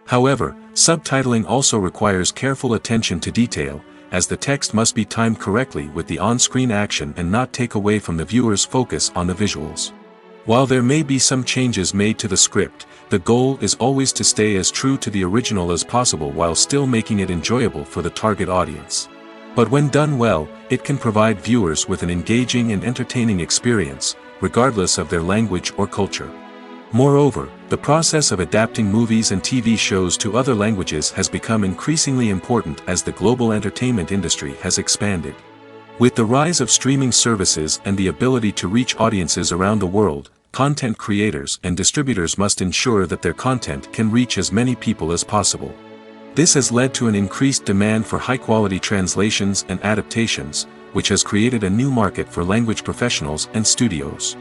However, subtitling also requires careful attention to detail, as the text must be timed correctly with the on-screen action and not take away from the viewer's focus on the visuals. While there may be some changes made to the script, the goal is always to stay as true to the original as possible while still making it enjoyable for the target audience. But when done well, it can provide viewers with an engaging and entertaining experience, regardless of their language or culture. Moreover, the process of adapting movies and TV shows to other languages has become increasingly important as the global entertainment industry has expanded. With the rise of streaming services and the ability to reach audiences around the world, content creators and distributors must ensure that their content can reach as many people as possible. This has led to an increased demand for high-quality translations and adaptations, which has created a new market for language professionals and studios.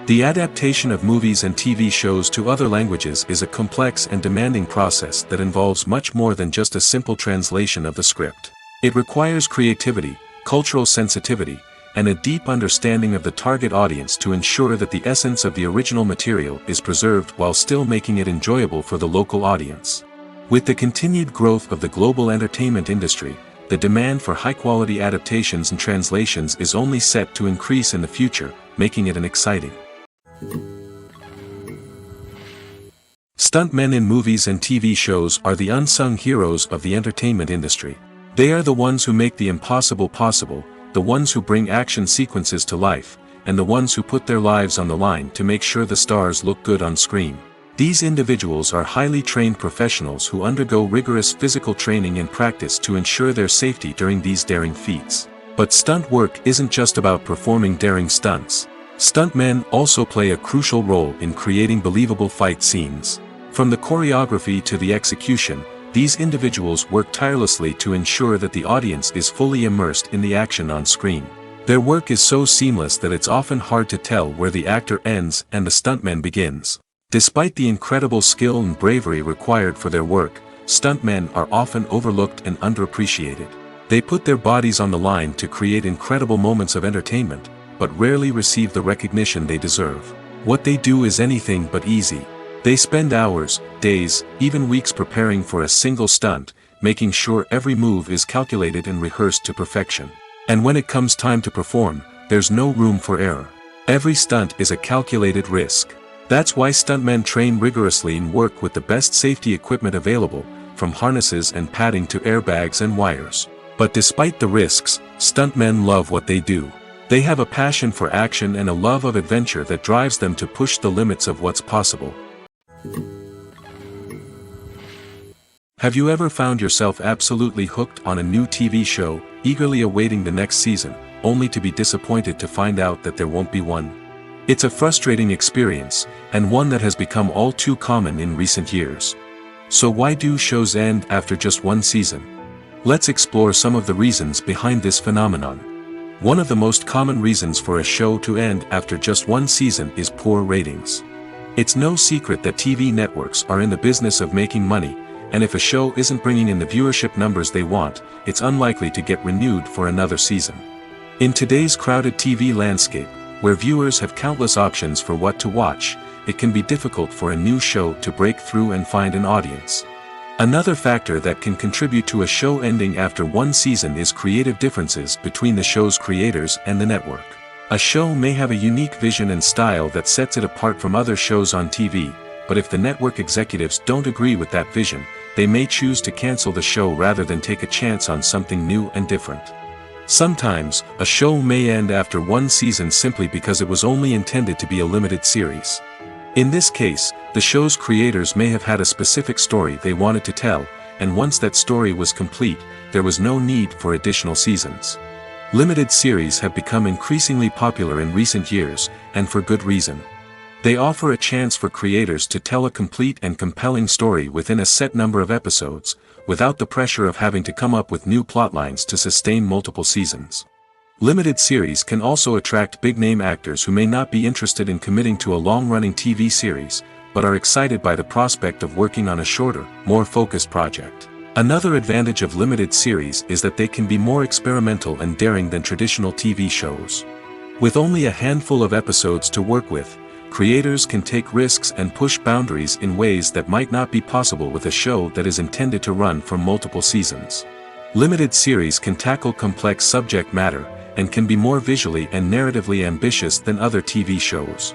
The adaptation of movies and TV shows to other languages is a complex and demanding process that involves much more than just a simple translation of the script. It requires creativity, cultural sensitivity, and a deep understanding of the target audience to ensure that the essence of the original material is preserved while still making it enjoyable for the local audience. With the continued growth of the global entertainment industry, the demand for high-quality adaptations and translations is only set to increase in the future, making it an exciting. Stuntmen in movies and TV shows are the unsung heroes of the entertainment industry. They are the ones who make the impossible possible, the ones who bring action sequences to life, and the ones who put their lives on the line to make sure the stars look good on screen. These individuals are highly trained professionals who undergo rigorous physical training and practice to ensure their safety during these daring feats. But stunt work isn't just about performing daring stunts. Stuntmen also play a crucial role in creating believable fight scenes. From the choreography to the execution, these individuals work tirelessly to ensure that the audience is fully immersed in the action on screen. Their work is so seamless that it's often hard to tell where the actor ends and the stuntman begins. Despite the incredible skill and bravery required for their work, stuntmen are often overlooked and underappreciated. They put their bodies on the line to create incredible moments of entertainment, but rarely receive the recognition they deserve. What they do is anything but easy. They spend hours, days, even weeks preparing for a single stunt, making sure every move is calculated and rehearsed to perfection. And when it comes time to perform, there's no room for error. Every stunt is a calculated risk. That's why stuntmen train rigorously and work with the best safety equipment available, from harnesses and padding to airbags and wires. But despite the risks, stuntmen love what they do. They have a passion for action and a love of adventure that drives them to push the limits of what's possible. Have you ever found yourself absolutely hooked on a new TV show, eagerly awaiting the next season, only to be disappointed to find out that there won't be one? It's a frustrating experience, and one that has become all too common in recent years. So why do shows end after just one season? Let's explore some of the reasons behind this phenomenon. One of the most common reasons for a show to end after just one season is poor ratings. It's no secret that TV networks are in the business of making money, and if a show isn't bringing in the viewership numbers they want, it's unlikely to get renewed for another season. In today's crowded TV landscape, where viewers have countless options for what to watch, it can be difficult for a new show to break through and find an audience. Another factor that can contribute to a show ending after one season is creative differences between the show's creators and the network. A show may have a unique vision and style that sets it apart from other shows on TV, but if the network executives don't agree with that vision, they may choose to cancel the show rather than take a chance on something new and different. Sometimes, a show may end after one season simply because it was only intended to be a limited series. In this case, the show's creators may have had a specific story they wanted to tell, and once that story was complete, there was no need for additional seasons. Limited series have become increasingly popular in recent years, and for good reason. They offer a chance for creators to tell a complete and compelling story within a set number of episodes, without the pressure of having to come up with new plotlines to sustain multiple seasons. Limited series can also attract big-name actors who may not be interested in committing to a long-running TV series, but are excited by the prospect of working on a shorter, more focused project. Another advantage of limited series is that they can be more experimental and daring than traditional TV shows. With only a handful of episodes to work with, creators can take risks and push boundaries in ways that might not be possible with a show that is intended to run for multiple seasons. Limited series can tackle complex subject matter, and can be more visually and narratively ambitious than other TV shows.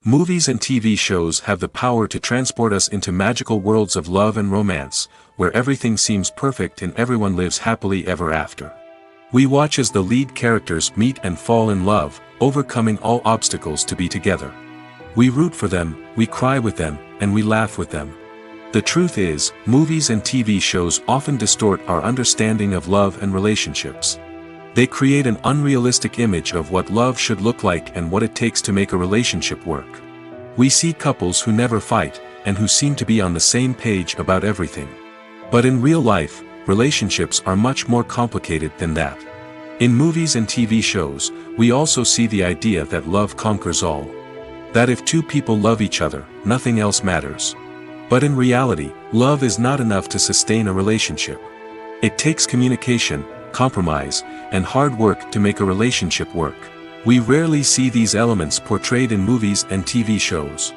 Movies and TV shows have the power to transport us into magical worlds of love and romance, where everything seems perfect and everyone lives happily ever after. We watch as the lead characters meet and fall in love, overcoming all obstacles to be together. We root for them, we cry with them, and we laugh with them. The truth is, movies and TV shows often distort our understanding of love and relationships. They create an unrealistic image of what love should look like and what it takes to make a relationship work. We see couples who never fight, and who seem to be on the same page about everything. But in real life, relationships are much more complicated than that. In movies and TV shows, we also see the idea that love conquers all. That if two people love each other, nothing else matters. But in reality, love is not enough to sustain a relationship. It takes communication, compromise, and hard work to make a relationship work. We rarely see these elements portrayed in movies and TV shows.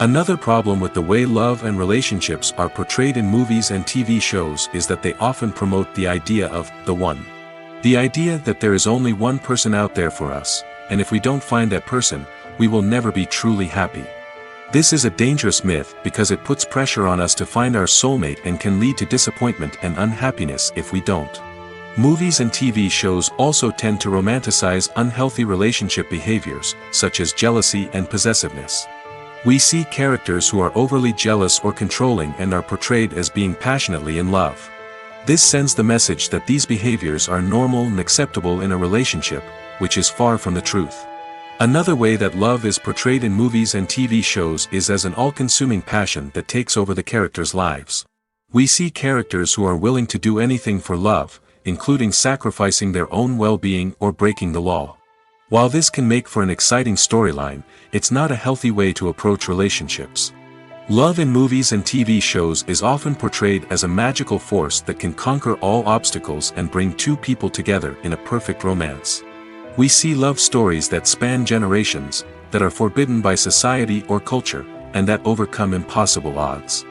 Another problem with the way love and relationships are portrayed in movies and TV shows is that they often promote the idea of the one. The idea that there is only one person out there for us, and if we don't find that person, we will never be truly happy. This is a dangerous myth because it puts pressure on us to find our soulmate and can lead to disappointment and unhappiness if we don't. Movies and TV shows also tend to romanticize unhealthy relationship behaviors, such as jealousy and possessiveness. We see characters who are overly jealous or controlling and are portrayed as being passionately in love. This sends the message that these behaviors are normal and acceptable in a relationship, which is far from the truth. Another way that love is portrayed in movies and TV shows is as an all-consuming passion that takes over the characters' lives. We see characters who are willing to do anything for love, including sacrificing their own well-being or breaking the law. While this can make for an exciting storyline, it's not a healthy way to approach relationships. Love in movies and TV shows is often portrayed as a magical force that can conquer all obstacles and bring two people together in a perfect romance. We see love stories that span generations, that are forbidden by society or culture, and that overcome impossible odds.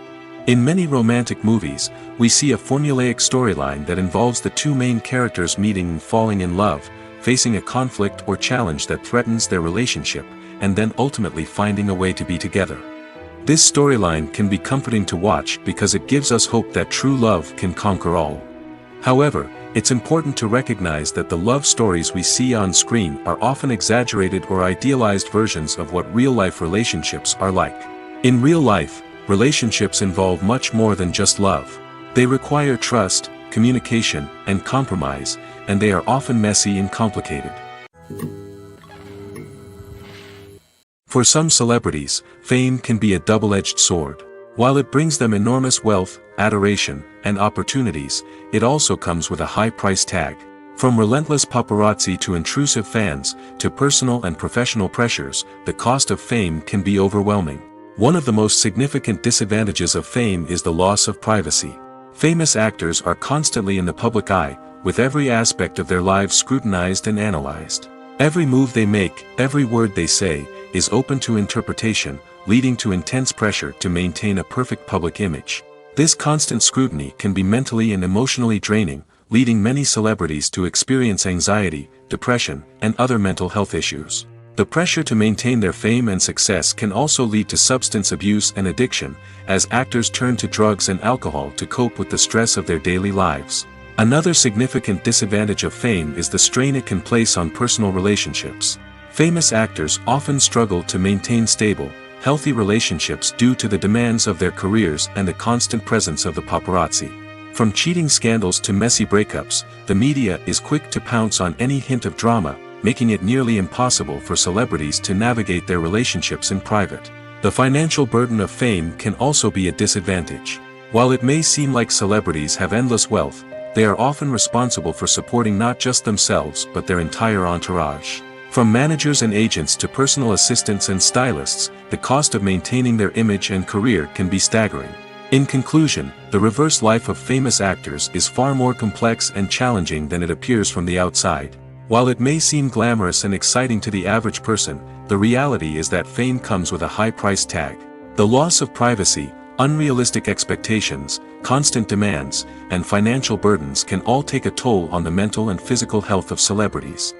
In many romantic movies, we see a formulaic storyline that involves the two main characters meeting and falling in love, facing a conflict or challenge that threatens their relationship, and then ultimately finding a way to be together. This storyline can be comforting to watch because it gives us hope that true love can conquer all. However, it's important to recognize that the love stories we see on screen are often exaggerated or idealized versions of what real-life relationships are like. In real life, relationships involve much more than just love. They require trust, communication, and compromise, and they are often messy and complicated. For some celebrities, fame can be a double-edged sword. While it brings them enormous wealth, adoration, and opportunities, it also comes with a high price tag. From relentless paparazzi to intrusive fans, to personal and professional pressures, the cost of fame can be overwhelming. One of the most significant disadvantages of fame is the loss of privacy. Famous actors are constantly in the public eye, with every aspect of their lives scrutinized and analyzed. Every move they make, every word they say, is open to interpretation, leading to intense pressure to maintain a perfect public image. This constant scrutiny can be mentally and emotionally draining, leading many celebrities to experience anxiety, depression, and other mental health issues. The pressure to maintain their fame and success can also lead to substance abuse and addiction, as actors turn to drugs and alcohol to cope with the stress of their daily lives. Another significant disadvantage of fame is the strain it can place on personal relationships. Famous actors often struggle to maintain stable, healthy relationships due to the demands of their careers and the constant presence of the paparazzi. From cheating scandals to messy breakups, the media is quick to pounce on any hint of drama, making it nearly impossible for celebrities to navigate their relationships in private. The financial burden of fame can also be a disadvantage. While it may seem like celebrities have endless wealth, they are often responsible for supporting not just themselves but their entire entourage. From managers and agents to personal assistants and stylists, the cost of maintaining their image and career can be staggering. In conclusion, the reverse life of famous actors is far more complex and challenging than it appears from the outside. While it may seem glamorous and exciting to the average person, the reality is that fame comes with a high price tag. The loss of privacy, Unrealistic expectations, constant demands, and financial burdens can all take a toll on the mental and physical health of celebrities.